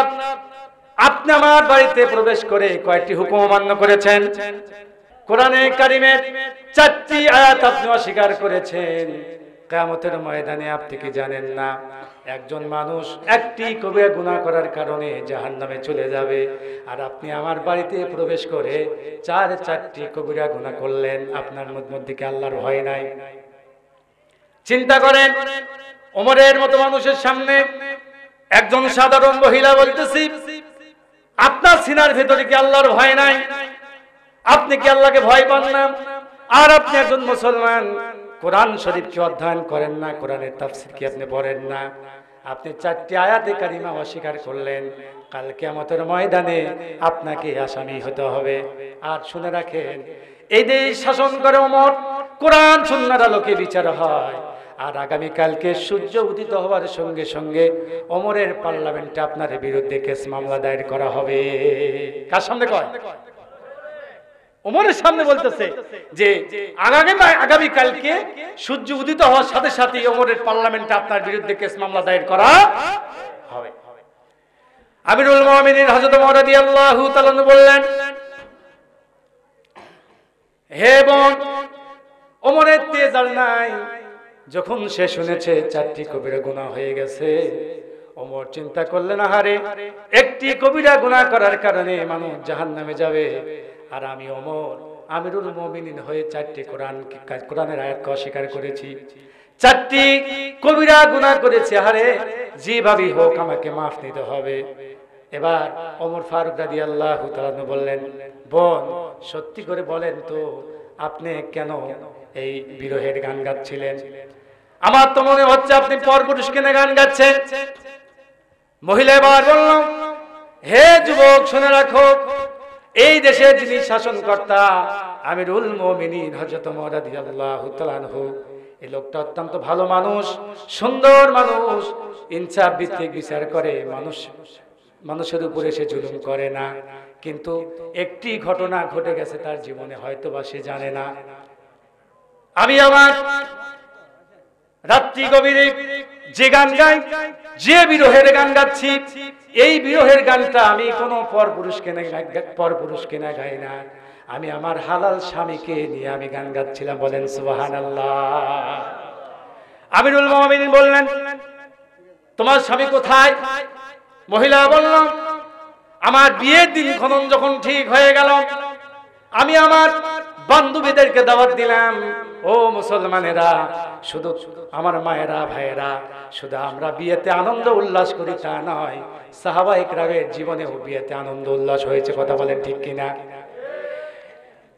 আপনি আমার বাড়িতে প্রবেশ করে কয়টি হুকুম অমান্য করেছেন? কোরআনে কারীমের 4টি আয়াত আপনি অস্বীকার করেছেন। কিয়ামতের ময়দানে আপনি কি জানেন না একজন মানুষ একটি কবিরা গুনাহ করার কারণে জাহান্নামে চলে যাবে, আর আপনি আমার বাড়িতে প্রবেশ করে 4টি কবিরা গুনাহ করলেন। আপনার মধ্যে কি আল্লাহর ভয় নাই? চিন্তা করেন, ওমরের মতো মানুষের সামনে একজন সাধারণ মহিলা বলতেছি, আপনার সিনার ভেতরে কি আল্লাহর ভয় নাই? আপনি কি আল্লাহকে ভয় পান না? আর আপনি একজন মুসলমান, কোরআন শরীফ কি অধ্যয়ন করেন না? কোরআনের তাফসীর কি আপনি পড়েন না? আপনি 4টি আয়াতে কারিমা অস্বীকার করলেন। কাল কিয়ামতের ময়দানে আপনাকে আসামি হতে হবে। আর শুনে রাখেন, এই দেশ শাসন করে ওমর, কোরআন সুন্নাহর আলোকে বিচার হয়। আর আগামী কালকে সূর্য উদিত হওয়ার সঙ্গে সঙ্গে ওমরের পার্লামেন্টে আপনার বিরুদ্ধে কেস মামলা দায়ের করা হবে। কার সামনে কয়? ওমরের সামনে বলতেছে যে আগামী কালকে সূর্য উদিত হওয়ার সাথে সাথে ওমরের পার্লামেন্টে আপনার বিরুদ্ধে কেস মামলা দায়ের করা হবে। আমিরুল মুমিনিন হযরত ওমর রাদিয়াল্লাহু তাআলা বললেন, হে বোন, ওমরের তেজ আর নাই। যখন সে শুনেছে 4টি কবিরা গুনাহ হয়ে গেছে, ওমর চিন্তা করলেন, আহারে, একটি কবিরা গুনাহ করার কারণে মানুষ জাহান্নামে যাবে, আর আমি ওমর আমিরুল মুমিনিন হয়ে 4টি কোরআনের আয়াতকে অস্বীকার করেছি, 4টি কবিরা গুনাহ করেছি। আহারে, যেভাবেই হোক আমাকে মাফ নিতে হবে। এবার ওমর ফারুক রাদিয়াল্লাহু তাআলা বললেন, বোন, সত্যি করে বলেন তো, আপনি কেন এই বিরহের গান গাচ্ছিলেন? আমার তো মনে হচ্ছে আপনি পরপুরুষ কেনে গান গাচ্ছেন। মহিলা এবার বলল, হে যুবক, শুনে রাখো, এই দেশের যিনি শাসনকর্তা আমিরুল মুমিনিন হযরত ওমর রাদিয়াল্লাহু তাআলা আনহু, এই লোকটা অত্যন্ত ভালো মানুষ, সুন্দর মানুষ, ইনসাফ ভিত্তিক বিচার করে, মানুষের উপরে সে জুলুম করে না। কিন্তু একটি ঘটনা ঘটে গেছে তার জীবনে, হয়তো বা সে জানে না। আমি আমার রাত্রি গভীরে যে গান গাই, যে বিরহের গান গাচ্ছি, এই বিরহের গানটা আমি কোনো পরপুরুষকে না গাই না। আমি আমার হালাল স্বামীকে নিয়ে আমি গান গাচ্ছিলাম। বলেন সুবহানাল্লাহ। আমিরুল মুমিনিন বললেন, তোমার স্বামী কোথায়? মহিলা বলল, আমার বিয়ের দিন খনন যখন ঠিক হয়ে গেল, আমি আমার বান্ধবীদেরকে দাওয়াত দিলাম, ও মুসলমানেরা, শুধু আমার মায়েরা, ভাইয়েরা, শুধু আমরা বিয়েতে আনন্দ উল্লাস করি তা নয়, সাহাবায়ে কেরামের জীবনেও বিয়েতে আনন্দ উল্লাস হয়েছে। কথা বলেন ঠিক কিনা?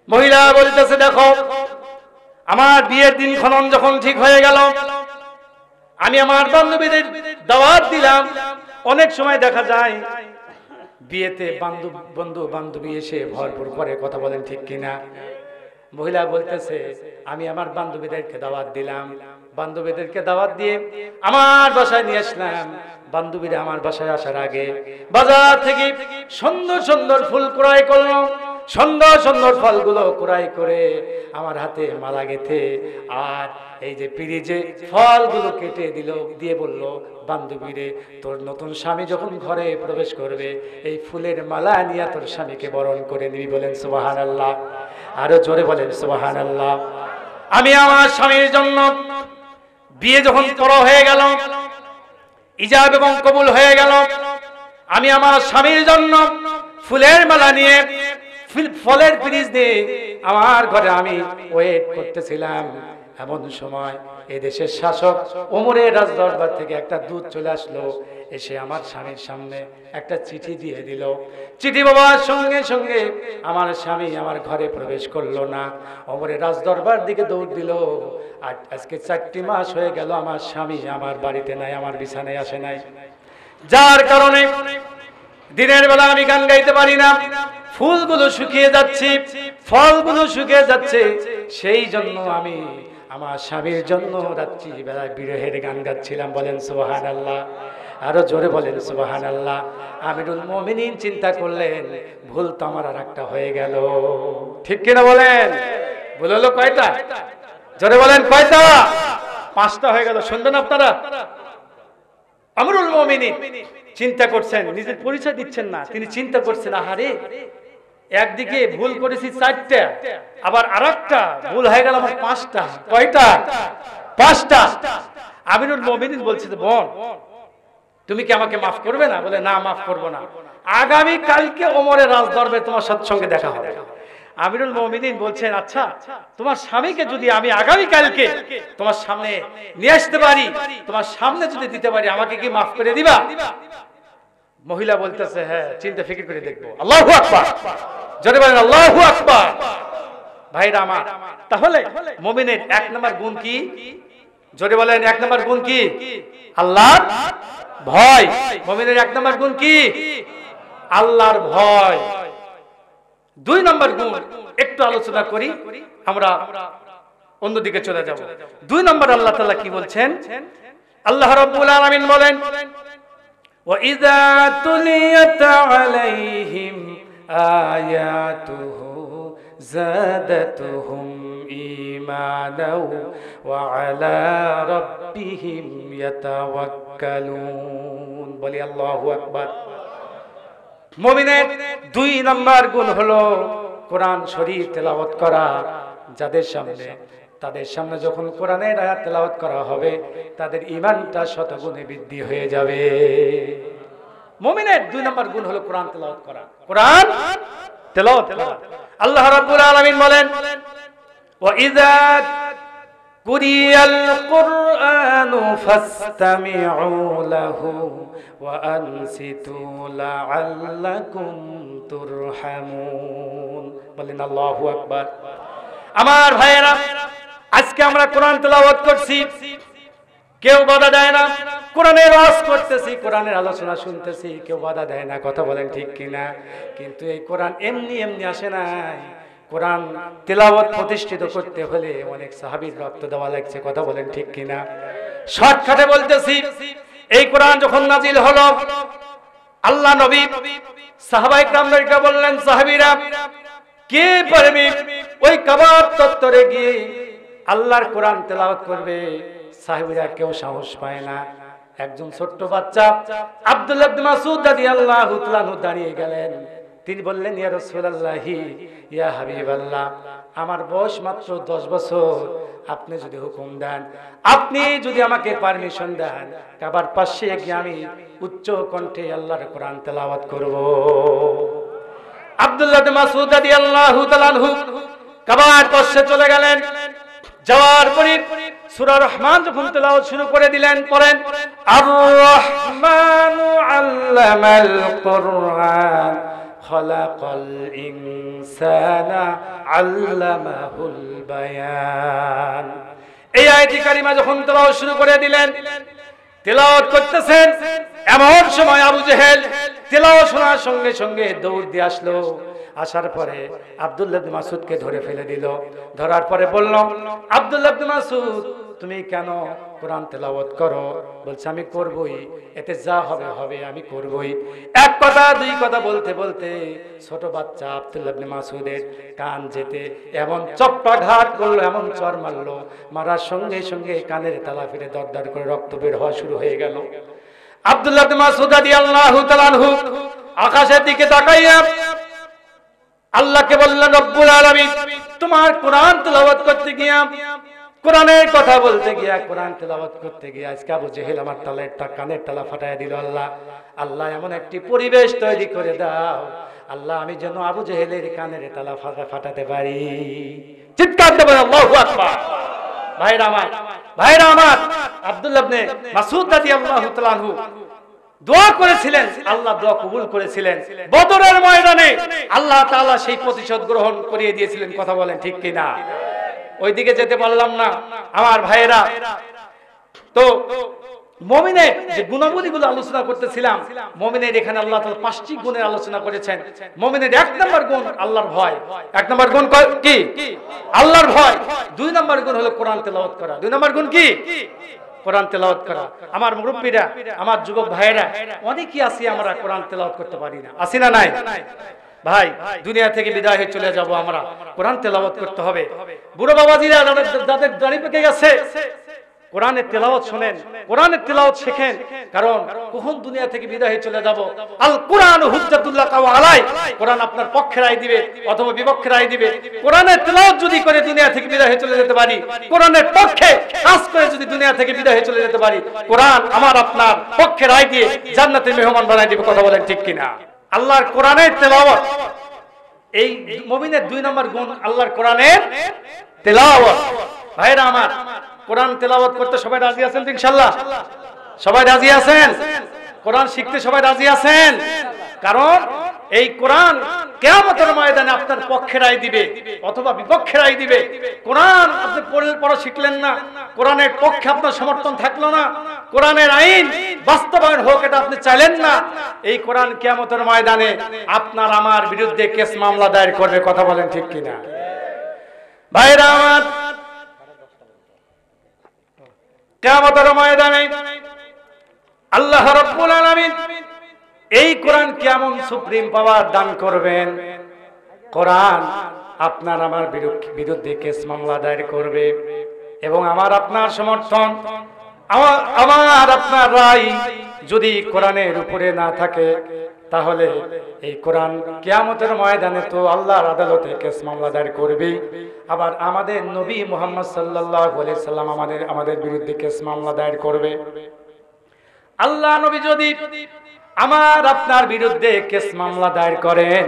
মহিলা বলতেছে, দেখো, আমার বিয়ের দিন খনন যখন ঠিক হয়ে গেল, আমি আমার বান্ধবীদের দাওয়াত দিলাম, অনেক সময় দেখা যায় বিয়েতে বন্ধু বান্ধবী এসে ভরপুর করে, কথা বলেন ঠিক কিনা? মহিলা বলতেছে আমি আমার বান্ধবীদেরকে দাওয়াত দিলাম, বান্ধবীদেরকে দাওয়াত দিয়ে আমার বাসায় নিয়ে আসলাম। বান্ধবীরা আমার বাসায় আসার আগে বাজার থেকে সুন্দর সুন্দর ফুল ক্রয় করলাম, সুন্দর সুন্দর ফলগুলো ক্রয় করে আমার হাতে মালা গেঁথে আর এই যে পিরিজে ফলগুলো কেটে দিল, দিয়ে বলল বান্ধবীরে তোর নতুন স্বামী যখন ঘরে প্রবেশ করবে এই ফুলের মালা নিয়ে তোর স্বামীকে বরণ করে নিবি। বলেন সুবহানাল্লাহ, আরো জোরে বলেন সুবহানাল্লাহ। আমি আমার স্বামীর জন্য বিয়ে যখন করা হয়ে গেল, ইজাব এবং কবুল হয়ে গেল, আমি আমার স্বামীর জন্য ফুলের মালা নিয়ে ফলের পিরিজ দিয়ে আমার ঘরে আমি ওয়েট করতেছিলাম। এমন সময় এই দেশের শাসক ওমরের রাজদরবার থেকে একটা দূত চলে আসলো, এসে আমার স্বামীর সামনে একটা চিঠি দিয়ে দিল। চিঠি বাবার সঙ্গে সঙ্গে আমার স্বামী আমার ঘরে প্রবেশ করলো না, ওমরের রাজদরবার দিকে দৌড় দিল। আর আজকে 4টি মাস হয়ে গেল আমার স্বামী আমার বাড়িতে নাই, আমার বিছানায় আসে নাই, যার কারণে দিনের বেলা আমি গান গাইতে পারি না, ফুলগুলো শুকিয়ে যাচ্ছে, ফলগুলো শুকিয়ে যাচ্ছে। সেই জন্য আমি আমার স্বামীর জন্য রাত্রি বেলায় বিরহের গান গাচ্ছিলাম। বলেন সুবহানাল্লাহ, আরো জোরে বলেন সুবহানাল্লাহ। আমিরুল মুমিনিন চিন্তা করলেন ভুল তো আমার আর একটা হয়ে গেল, ঠিক কিনা বলেন? ভুল হলো কয়টা? জোরে বলেন কয়টা? 5টা হয়ে গেল। শুনবেন আপনারা? আমিরুল মুমিনিন চিন্তা করছেন, নিজের পরিচয় দিচ্ছেন না, তিনি চিন্তা করছেন আহারে একদিকে ভুল করেছি 4টা, আবার আরেকটা ভুল হয়ে গেল আমার 5টা। কয়টা? 5টা। আমিরুল মুমিনিন বলছে বোন তুমি কি আমাকে মাফ করবে না? বলে না, মাফ করব না, আগামী কালকে ওমরের রাজদরবারে তোমার সঙ্গে দেখা হবে। আমিরুল মুমিনিন বলছেন আচ্ছা তোমার স্বামীকে যদি আমি আগামী কালকে তোমার সামনে নিয়ে আসতে পারি, তোমার সামনে যদি দিতে পারি, আমাকে কি মাফ করে দিবা? মহিলা বলতেছে হ্যাঁ, চিন্তা ফিকির করে দেখবো। আল্লাহু আকবার, জোরে বলেন আল্লাহু আকবার। ভাইরা আমার, তাহলে মুমিনের 1 নম্বর গুণ কি? জোরে বলেন 1 নম্বর গুণ কি? আল্লাহর ভয়। মুমিনের 1 নম্বর গুণ কি? আল্লাহর ভয়। 2 নম্বর গুণ একটু আলোচনা করি, আমরা অন্যদিকে চলে যাব। 2 নম্বর আল্লাহ তাআলা কি বলছেন? আল্লাহ রাব্বুল আলামিন বলেন وَإِذَا تُلِيَتْ عَلَيْهِمْ آيَاتُهُ زَادَتْهُمْ إِيمَانًا وَعَلَى رَبِّهِمْ يَتَوَكَّلُونَ। বলি আল্লাহু আকবার। মুমিনের 2 নম্বর গুণ হলো কোরআন শরীফ তেলাওয়াত করা। তাদের সামনে যখন কোরআনের আয়াত তেলাওয়াত করা হবে তাদের ঈমানটা শতগুণে বৃদ্ধি হয়ে যাবে। মুমিনের 2 নম্বর গুণ হলো কোরআন তেলাওয়াত করা, কোরআন তেলাওয়াত করা। আল্লাহ রাব্বুল আলামিন বলেন ওয়াইযা কুরিয়াল কুরআনু ফাসতামিউ লাহু ওয়া আনসিতু লাআল্লাকুম তুরহামুন। বলেন আল্লাহু আকবার। আমার ভাইয়েরা, আজকে আমরা কোরআন তেলাওয়াত করছি, কেউ বাধা দেয় না, কোরআনের ওয়াজ করতেছি, কোরআনের আলোচনা শুনতেছি, কেউ বাধা দেয় না, কথা বলেন ঠিক কিনা? কিন্তু এই কোরআন এমনি এমনি আসে নাই। কোরআন তেলাওয়াত প্রতিষ্ঠিত করতে হলে অনেক সাহাবীর রক্ত দেওয়া লাগছে, কথা বলেন ঠিক কিনা? শর্টকাটে বলতেছি, এই কোরআন যখন নাজিল হলো আল্লাহ নবী সাহাবায়ে কেরামদেরকে বললেন সাহাবীরা কে পারবে ওই কাবার চত্বরে গিয়ে আল্লাহর কোরআন তেলাওয়াত করবে? সাহাবীরা কেউ সাহস পায় না। একজন ছোট্ট বাচ্চা আব্দুল্লাহ ইবনে মাসউদ রাদিয়াল্লাহু তাআলা আনহু দাঁড়িয়ে গেলেন। তিনি বললেন ইয়া রাসূলুল্লাহি ইয়া হাবিবাল্লাহ, আমার বয়স মাত্র 10 বছর, আপনি যদি হুকুম দেন, আপনি যদি আমাকে পারমিশন দেন, কাবার পাশে গিয়ে আমি উচ্চ কণ্ঠে আল্লাহর কোরআন তেলাওয়াত করব। আব্দুল্লাহ ইবনে মাসউদ রাদিয়াল্লাহু তাআলা আনহু কাবার পাশে চলে গেলেন। যাওয়ার পরে সূরা রহমান যখন তেলাওয়াত শুরু করে দিলেন, পড়েন আর রহমানু আল্লামাল কুরআন খালাকাল ইনসানা আল্লামাহুল বায়ান। এই আয়াতি কারিমা যখন তেলাওয়াত শুরু করে দিলেন, তেলাওয়াত করতেছেন, এমন সময় আবু জেহেল তেলাওয়াত শোনার সঙ্গে সঙ্গে দৌড় দিয়ে আসলো। আসার পরে আব্দুল্লাহ ইবনে মাসউদকে ধরে ফেলে দিল। ধরার পরে বলল, আব্দুল্লাহ ইবনে মাসউদ তুমি কেন কোরআন তেলাওয়াত করো? বলছে আমি করবই, এতে যা হবে হবে, আমি করবই। এক কথা দুই কথা বলতে বলতে ছোট বাচ্চা আব্দুল্লাহ ইবনে মাসউদের কান যেতে এমন চপ্পাঘাত করলো, এমন চর মারলো, মারার সঙ্গে সঙ্গে কানের তালা ফিরে দরদর করে রক্ত বের হওয়া শুরু হয়ে গেল। আব্দুল্লাহ ইবনে মাসউদ রাদিয়াল্লাহু তাআলা আনহু আকাশের দিকে তাকাইয়া আল্লাহকে বললেন, রব্বুল আলামিন তোমার কোরআন তেলাওয়াত করতে গিয়া, কোরআনের কথা বলতে গিয়া, কোরআন তেলাওয়াত করতে গিয়া আজকে আবু জেহেল আমার কানের তালা ফাটায় দিল। আল্লাহ আল্লাহ এমন একটি পরিবেশ তৈরি করে দাও আল্লাহ, আমি যেন আবু জেহেলের কানের তালা ফাটাতে পারি। চিৎকার দেবেন আল্লাহু আকবার। ভাইরা আমার, ভাইরা আমার, আব্দুল্লাহ ইবনে মাসউদ রাদিয়াল্লাহু তাআলা আনহু দোয়া করেছিলেন, আল্লাহ দোয়া কবুল করেছিলেন। বদরের ময়দানে আল্লাহ তাআলা সেই প্রতিশোধ গ্রহণ করিয়ে দিয়েছিলেন। কথা বলেন ঠিক কিনা? ওইদিকে যেতে পারলাম না আমার ভাইয়েরা। তো মুমিনের যে গুণাবলীগুলো আলোচনা করতেছিলাম, মুমিনের এখানে আল্লাহ তাআলা 5টি গুণের আলোচনা করেছেন। মুমিনের 1 নম্বর গুণ আল্লাহর ভয়। 1 নম্বর গুণ কি? আল্লাহর ভয়। 2 নম্বর গুণ হলো কোরআন তেলাওয়াত করা। 2 নম্বর গুণ কি? কোরআন তেলাওয়াত করা। আমার মুরব্বীরা, আমার যুবক ভাইয়েরা, অনেকেই আছি আমরা কোরআন তেলাওয়াত করতে পারি না। আছি না নাই? ভাই দুনিয়া থেকে বিদায় হয়ে চলে যাব, আমরা কোরআন তেলাওয়াত করতে হবে। বুড়ো বাবাজিরা যাদের দাড়ি পেকে গেছে, কোরআনের তেলাওয়াত শুনেন, কোরআনের তেলাওয়াত শেখেন, কারণ কখন দুনিয়া থেকে বিদায় হয়ে চলে যাব। আল কোরআন হুজ্জাতুল্লাহ আলাই, কোরআন আপনার পক্ষে রায় দিবে অথবা বিপক্ষে রায় দিবে। কোরআনের তেলাওয়াত যদি করে দুনিয়া থেকে বিদায় হয়ে চলে যেতে পারি, কোরআনের পক্ষে কাজ করে যদি দুনিয়া থেকে বিদায় হয়ে চলে যেতে পারি, কোরআন আমার আপনার পক্ষে রায় দিয়ে জান্নাতের মেহমান বানায় দিবে। কথা বলেন ঠিক কিনা? আল্লাহর কোরআনের তেলাওয়াত, এই মুমিনের 2 নম্বর গুণ আল্লাহর কোরআনের তেলাওয়াত। ভাইরা আমার, কোরআন তেলাওয়াত করতে সবাই রাজি আছেন ইনশাআল্লাহ? সবাই রাজি আছেন? কোরআন শিখতে সবাই রাজি আছেন? কারণ এই কোরআন কিয়ামতের ময়দানে আপনার পক্ষে রায় দিবে অথবা বিপক্ষে রায় দিবে। কোরআন আপনি পড়া শিখলেন না, কোরআনের পক্ষে আপনার সমর্থন থাকলো না, কোরআনের আইন বাস্তবায়ন হোক এটা আপনি চাইলেন না, এই কোরআন কিয়ামতের ময়দানে আপনার আমার বিরুদ্ধে কেস মামলা দায়ের করবে। কথা বলেন ঠিক কিনা? ভাইরা আমার, কিয়ামতের ময়দানে আল্লাহ রাব্বুল আলামিন এই কোরআন কেমন সুপ্রিম পাওয়ার দান করবেন। কোরআন আপনার আমার বিরুদ্ধে কেস মামলা দায়ের করবে এবং আমার আপনার সমর্থন, আমার আপনার রায় যদি কোরআনের উপরে না থাকে, তাহলে এই কোরআন কিয়ামতের ময়দানে তো আল্লাহর আদালতে কেস মামলা দায়ের করবে। আবার আমাদের নবী মুহাম্মদ সাল্লাল্লাহু আলাইহি সাল্লাম আমাদের বিরুদ্ধে কেস মামলা দায়ের করবে। আল্লাহ নবী যদি আমার আপনার বিরুদ্ধে কেস মামলা দায়ের করেন,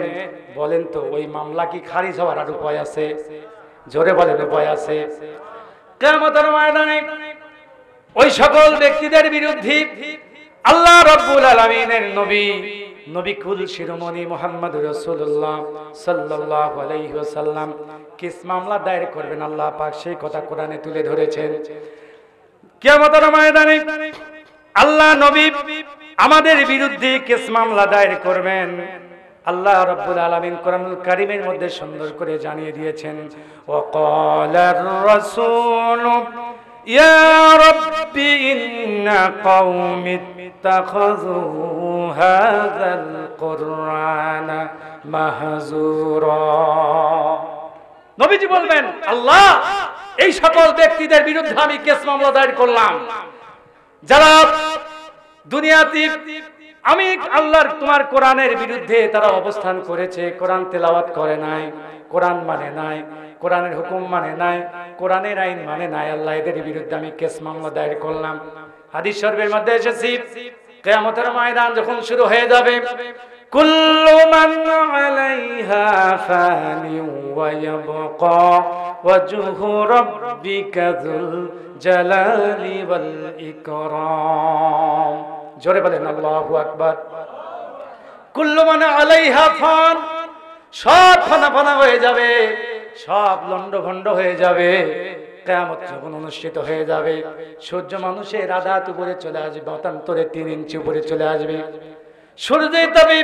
বলেন তো ওই মামলা কি খারিজ হওয়ার আর উপায় আছে? জোরে বলেন উপায় আছে? কিয়ামতের ময়দানে ওই সকল ব্যক্তিদের বিরুদ্ধে আল্লাহ রাব্বুল আলামিনের নবী কুল শিরোমণি মুহাম্মদুর রাসূলুল্লাহ সাল্লাল্লাহু আলাইহি ওয়াসাল্লাম কেস মামলা দায়ের করবেন। আল্লাহ পাক সেই কথা কোরআনে তুলে ধরেছেন। কিয়ামতের ময়দানে আল্লাহ নবী আমাদের বিরুদ্ধে কেস মামলা দায়ের করবেন। আল্লাহ রাব্বুল আলামিন কোরআনুল কারীমের মধ্যে সুন্দর করে জানিয়ে দিয়েছেন, ওয়াকালার রাসূল ইয়া রাব্বি ইন্না কওমি ইত্তাখাযু হাযাল কুরআনা মাহজুরা। নবীজি বলবেন, আল্লাহ এই সকল ব্যক্তিদের বিরুদ্ধে আমি কেস মামলা দায়ের করলাম, যারা দুনিয়াতে আমি আল্লাহর তোমার কোরআনের বিরুদ্ধে তারা অবস্থান করেছে, কোরআন তেলাওয়াত করে নাই, কোরআন মানে নাই, কোরআনের হুকুম মানে নাই, কোরআনের আইন মানে নাই, আল্লাহ এদের বিরুদ্ধে আমি কেস মামলা দায়ের করলাম। হাদিস শরীফের মধ্যে এসেছে, কিয়ামতের ময়দান যখন শুরু হয়ে যাবে, কুল্লু মান আলাইহা ফানি ওয়া ইয়াবকা ওয়াজহু রাব্বিকা যুল জালালি ওয়াল ইকরাম। জোরে বলেন আল্লাহু আকবার। কুল্লু মান আলাইহা ফান, সব ফানা ফানা হয়ে যাবে, সব লন্ডভন্ড হয়ে যাবে, কিয়ামত যখন অনুষ্ঠিত হয়ে যাবে, সূর্য মানুষের আধাত উপরে চলে আসবে, মতান্তরে 3 ইঞ্চি উপরে চলে আসবে। সূর্যের তাপে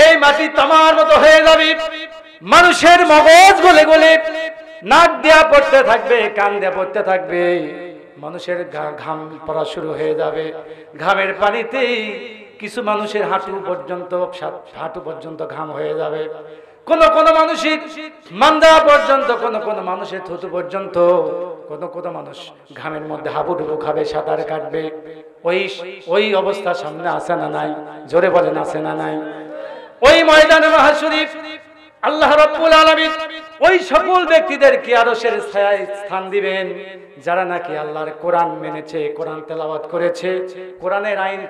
এই মাটি তামার মতো হয়ে যাবে, মানুষের মগজ গলে গলে নাক দিয়া পড়তে থাকবে, কান দিয়া পড়তে থাকবে, মানুষের ঘাম পড়া শুরু হয়ে যাবে। ঘামের পানিতে কিছু মানুষের হাঁটু পর্যন্ত ঘাম হয়ে যাবে, কোন কোন মানুষের মান্দা পর্যন্ত, কোন কোন মানুষের থুতু পর্যন্ত, কোন কোন মানুষ ঘামের মধ্যে হাবুডুবু খাবে, সাঁতার কাটবে। ওই অবস্থা সামনে আসে না নাই? জোরে বলেন আছে না নাই? ওই ময়দানে মাহশরে আল্লাহ রাব্বুল আলামিন ওই সকল ব্যক্তিদেরকে আরশের ছায়ায় স্থান দিবেন যারা নাকি আল্লাহর কোরআন মেনেছে, কোরআন তেলাওয়াত করেছে, কোরআনের আইন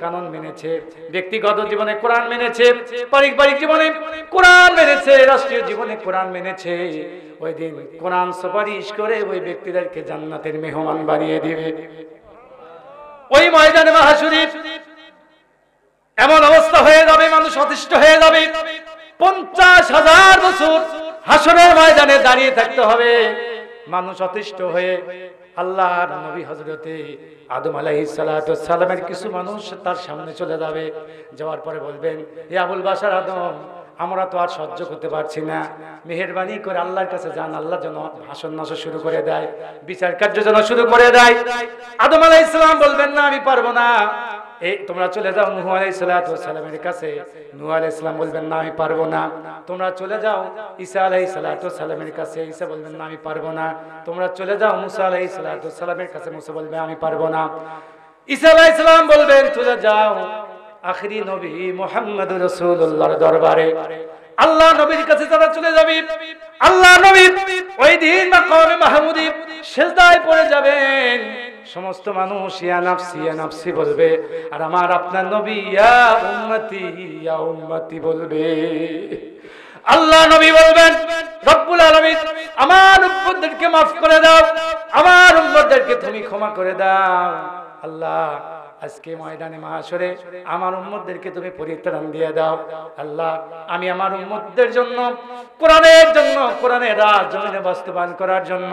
কানুন মেনেছে, ব্যক্তিগত জীবনে কোরআন মেনেছে, পারিবারিক জীবনে কোরআন মেনেছে, রাষ্ট্রীয় জীবনে কোরআন মেনেছে। ওই দিন কোরআন সুপারিশ করে ওই ব্যক্তিদেরকে জান্নাতের মেহমান বানিয়ে দিবে। ওই ময়দানে মাহশরে এমন অবস্থা হয়ে যাবে, মানুষ অতিষ্ঠ হয়ে যাবে। 50,000 বছর হাসরের ময়দানে দাঁড়িয়ে থাকতে হবে, মানুষ অতিষ্ঠ হয়ে। আল্লাহর নবী হযরতে আদম আলাইহিস সালাতু ওয়াস সালামের কিছু মানুষ তার সামনে চলে যাবে, যাওয়ার পরে বলবেন, ইয়া আবুল বাশার আদম, আমরা তো আর সহ্য করতে পারছি না, মেহেরবানি করে আল্লাহর কাছে যান, আল্লাহ যেন ভাষণ নাশন শুরু করে দেয়, বিচার কার্য যেন শুরু করে দেয়। আদম আলাইহিস সালাম বলবেন, না আমি পারবো না, এই তোমরা চলে যাও নূহ আলাইহিস সালাতু ওয়াস সালামের কাছে। নূহ আলাইহিস সালাম বলবেন, না আমি পারবো না। তোমরা চলে যাও ঈসা আলাইহিস সালাতু ওয়াস সালামের কাছে। ঈসা বলবেন, না আমি পারবো না। তোমরা চলে যাও মুসা আলাইহিস সালাতু ওয়াস সালামের কাছে। মুসা বলবেন, আমি পারবো না। ঈসা আলাইহিস সালাম বলবেন, চলে যাও আখিরি নবী মুহাম্মদুর রাসূলুল্লাহর দরবারে। আল্লাহ নবীর কাছে যারা চলে যাবে, আল্লাহ নবী ওই দিন মাকামে মাহমুদে সিজদায় পড়ে যাবেন। সমস্ত মানুষ ইয়া নাফসি ইয়া নাফসি বলবে, আর আমার আপনার নবী ইয়া উম্মতি বলবে। আল্লাহ নবী বলবেন, রব্বুল আলামিন আমার উম্মতদেরকে মাফ করে দাও, আমার উম্মতদেরকে তুমি ক্ষমা করে দাও। আল্লাহ আজকে ময়দানে মাহশরে আমার উম্মতদেরকে তুমি পরিত্রাণ দিয়ে দাও। আল্লাহ আমি আমার উম্মতদের জন্য, কোরআনের জন্য, কোরআনের রাজ জমিনে বাস্তবায়ন করার জন্য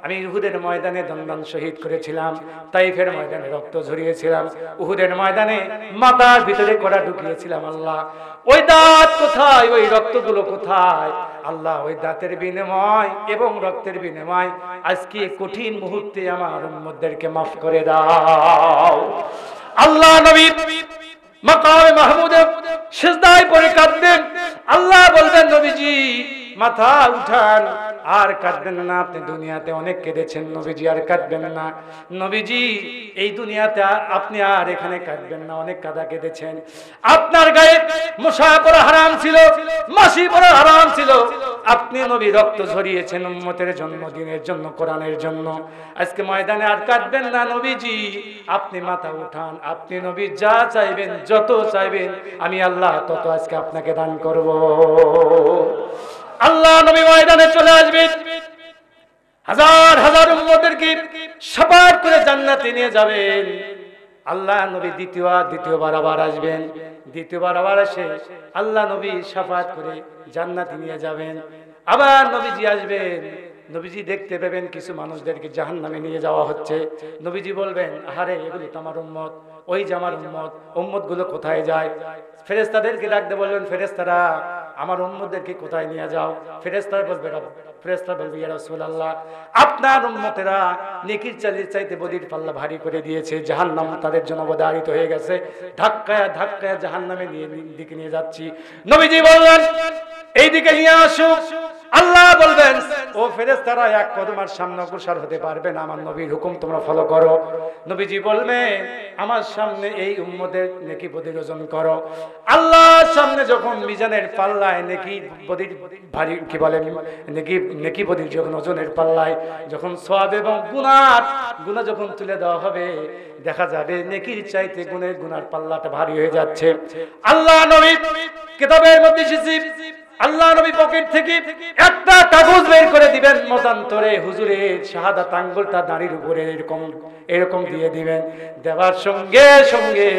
আমি উহুদের ময়দানে দণ্ডান শহীদ করেছিলাম, তাইফের ময়দানে রক্ত ঝরিয়েছিলাম, উহুদের ময়দানে মাথার ভিতরে কড়া ঢুকিয়েছিলাম। আল্লাহ ওই দাঁত কোথায়, ওই রক্তগুলো কোথায়? আল্লাহ ওই দাঁতের বিনিময় এবং রক্তের বিনিময় আজকে কঠিন মুহূর্তে আমার উম্মতদেরকে মাফ করে দাও। আল্লাহ নবী মাকামে মাহমুদে সিজদায় পড়ে কাঁদবেন। আল্লাহ বলবেন, নবীজি মাথা উঠান, আর কাঁদবেন না, আপনি দুনিয়াতে অনেক কেঁদেছেন, নবীজি আর কাঁদবেন না। নবীজি এই দুনিয়াতে আপনি আর এখানে কাঁদবেন না, অনেক কাঁদা কেঁদেছেন। আপনার গায়ে মুসা পরা হারাম ছিল, মাসি পরা হারাম ছিল, আপনি নবী রক্ত ঝরিয়েছেন উম্মতের জন্য, দ্বীনের জন্য, কোরআনের জন্য। আজকে ময়দানে আর কাঁদবেন না নবীজি, আপনি মাথা উঠান, আপনি নবী যা চাইবেন, যত চাইবেন, আমি আল্লাহ তত আজকে আপনাকে দান করব। আল্লাহ নবী ময়দানে চলে আসবেন, হাজার হাজার উম্মতদেরকে শাফাআত করে জান্নাতে নিয়ে যাবেন। আল্লাহ নবী দ্বিতীয়বার আবার আসবেন, দ্বিতীয়বার আবার এসে আল্লাহ নবী শাফাআত করে জান্নাতে নিয়ে যাবেন। আবার নবীজি আসবেন, নবীজি দেখতে পাবেন কিছু মানুষদেরকে জাহান্নামে নিয়ে যাওয়া হচ্ছে। নবীজি বলবেন, আরে এগুলো তো আমার উম্মত, ওই যে আমার উম্মত গুলো কোথায় যায়? ফেরেশতাদেরকে ডাকতে বলবেন, ফেরেশতারা আমার উম্মতদেরকে কোথায় নিয়ে যাও? ফেরেশতারা বলবে, ইয়া রাসূলুল্লাহ আপনার উম্মতেরা নেকির চাইতে বদির পাল্লা ভারী করে দিয়েছে, জাহান্নাম তাদের জন্য অবধারিত হয়ে গেছে, ধাক্কায় জাহান্নামে দিকে নিয়ে যাচ্ছি। নবীজি বললেন, এইদিকে নিয়ে আসো। আল্লাহ বলবেন, ও ফেরেশতারা এক কদম আর সামনে অগ্রসর হতে পারবে না, আমার নবীর হুকুম তোমরা ফলো করো। নবীজি বলবেন, আমার সামনে এই উম্মতের নেকি বদির ওজন করো। আল্লাহর সামনে যখন মিজানের পাল্লায় নেকি বদির ভারী কি বলে নেকি বদির যখন ওজনের পাল্লায় যখন সওয়াব এবং গুনাহ যখন তুলে দেওয়া হবে, দেখা যাবে নেকির চাইতে গুনার পাল্লাটা ভারী হয়ে যাচ্ছে। আল্লাহ নবী কিতাবের মধ্যে এসেছে, আল্লাহ নবী পকেট থেকে একটা কাগজ বের করে দিবেন, মতান্তরে হুজুরের শাহাদাত আঙ্গুলটা দাঁড়ির উপরে এরকম দিয়ে দিবেন। দেওয়ার সঙ্গে সঙ্গে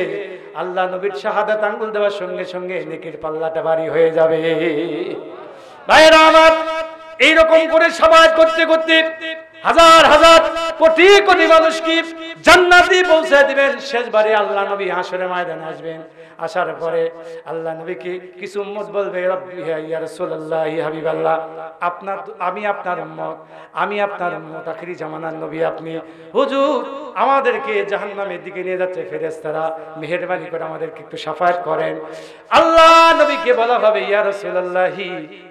আল্লাহ নবীর শাহাদাত আঙ্গুল দেওয়ার সঙ্গে সঙ্গে নেকির পাল্লাটা ভারী হয়ে যাবে। ভাইরা আমার, এইরকম করে শাফাআত করতে করতে হাজার হাজার কোটি কোটি মানুষকে জান্নাতে পৌঁছে দিবেন। শেষবারে আল্লাহ নবী হাসরের ময়দানে আসবেন, আসার পরে আল্লাহ নবীকে কিছু উম্মত বলবে, রব্বি ইয়া রাসূলুল্লাহ, ইয়া হাবিবাল্লাহ, আমি আপনার উম্মত, আমি আপনার উম্মত, আখিরি জামানার নবী আপনি, হুজুর আমাদেরকে জাহান্নামের দিকে নিয়ে যাচ্ছে ফেরেশতারা, মেহেরবানি করে আমাদেরকে একটু শাফায়াত করেন। আল্লাহ নবীকে বলা হবে, ইয়া রাসূলুল্লাহ,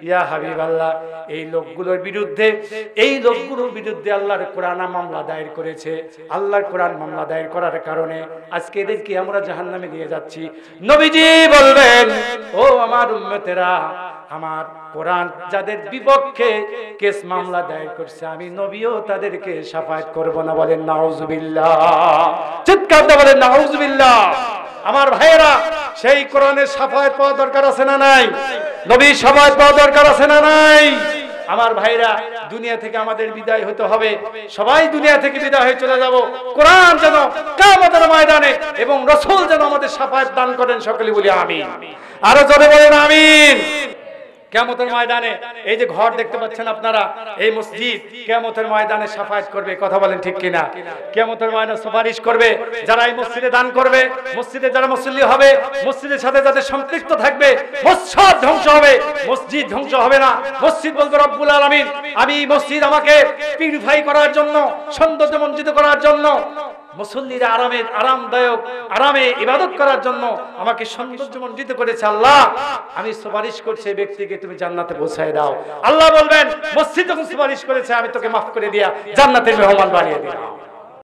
ইয়া হাবিবাল্লাহ, এই লোকগুলোর বিরুদ্ধে আল্লাহর কোরআন মামলা দায়ের করেছে। আল্লাহর কোরআন মামলা দায়ের করার কারণে আজকে এদেরকে আমরা জাহান্নামে নিয়ে যাচ্ছি। নবীজি বলবেন, ও আমার উম্মতেরা, আমার কোরআন যাদের বিপক্ষে কেস মামলা দায়ের করছে, আমি নবীও তাদেরকে শাফায়াত করব না। বলেন নাউজুবিল্লাহ, চিৎকার দিয়ে বলেন নাউজুবিল্লাহ। আমার ভাইয়েরা, সেই কোরআনের শাফায়াত পাওয়া দরকার আছে না নাই? নবীর শাফায়াত পাওয়া দরকার আছে না নাই? আমার ভাইরা, দুনিয়া থেকে আমাদের বিদায় হতে হবে, সবাই দুনিয়া থেকে বিদায় হয়ে চলে যাব। কোরআন যেন কিয়ামতের ময়দানে এবং রাসূল যেন আমাদের শাফায়াত দান করেন, সকলে বলি আমিন। আরো জোরে বলেন আমিন। কিয়ামতের ময়দানে এই যে ঘর দেখতে পাচ্ছেন আপনারা, এই মসজিদ কিয়ামতের ময়দানে শাফায়াত করবে, কথা বলেন ঠিক কিনা? কিয়ামতের ময়দানে সুপারিশ করবে যারা এই মসজিদে দান করবে, মসজিদে যারা মুসল্লি হবে, মসজিদের সাথে যাদের সম্পৃক্ত থাকবে, মসজিদ ধ্বংস হবে, মসজিদ ধ্বংস হবে না। মসজিদ বলবে, রব্বুল আলামিন, আমি মসজিদ আমাকে পিউরিফাই করার জন্য, সৌন্দর্যমণ্ডিত করার জন্য, মুসল্লিরা আরামদায়ক আরামে ইবাদত করার জন্য আমাকে সৌন্দর্যমণ্ডিত করেছে। আল্লাহ, আমি সুপারিশ করছি এই ব্যক্তিকে তুমি জান্নাতে পৌঁছায় দাও। আল্লাহ বলবেন, মসজিদ যখন সুপারিশ করেছে, আমি তোকে মাফ করে দিয়া জান্নাতের মেহমান বানিয়ে দিলাম।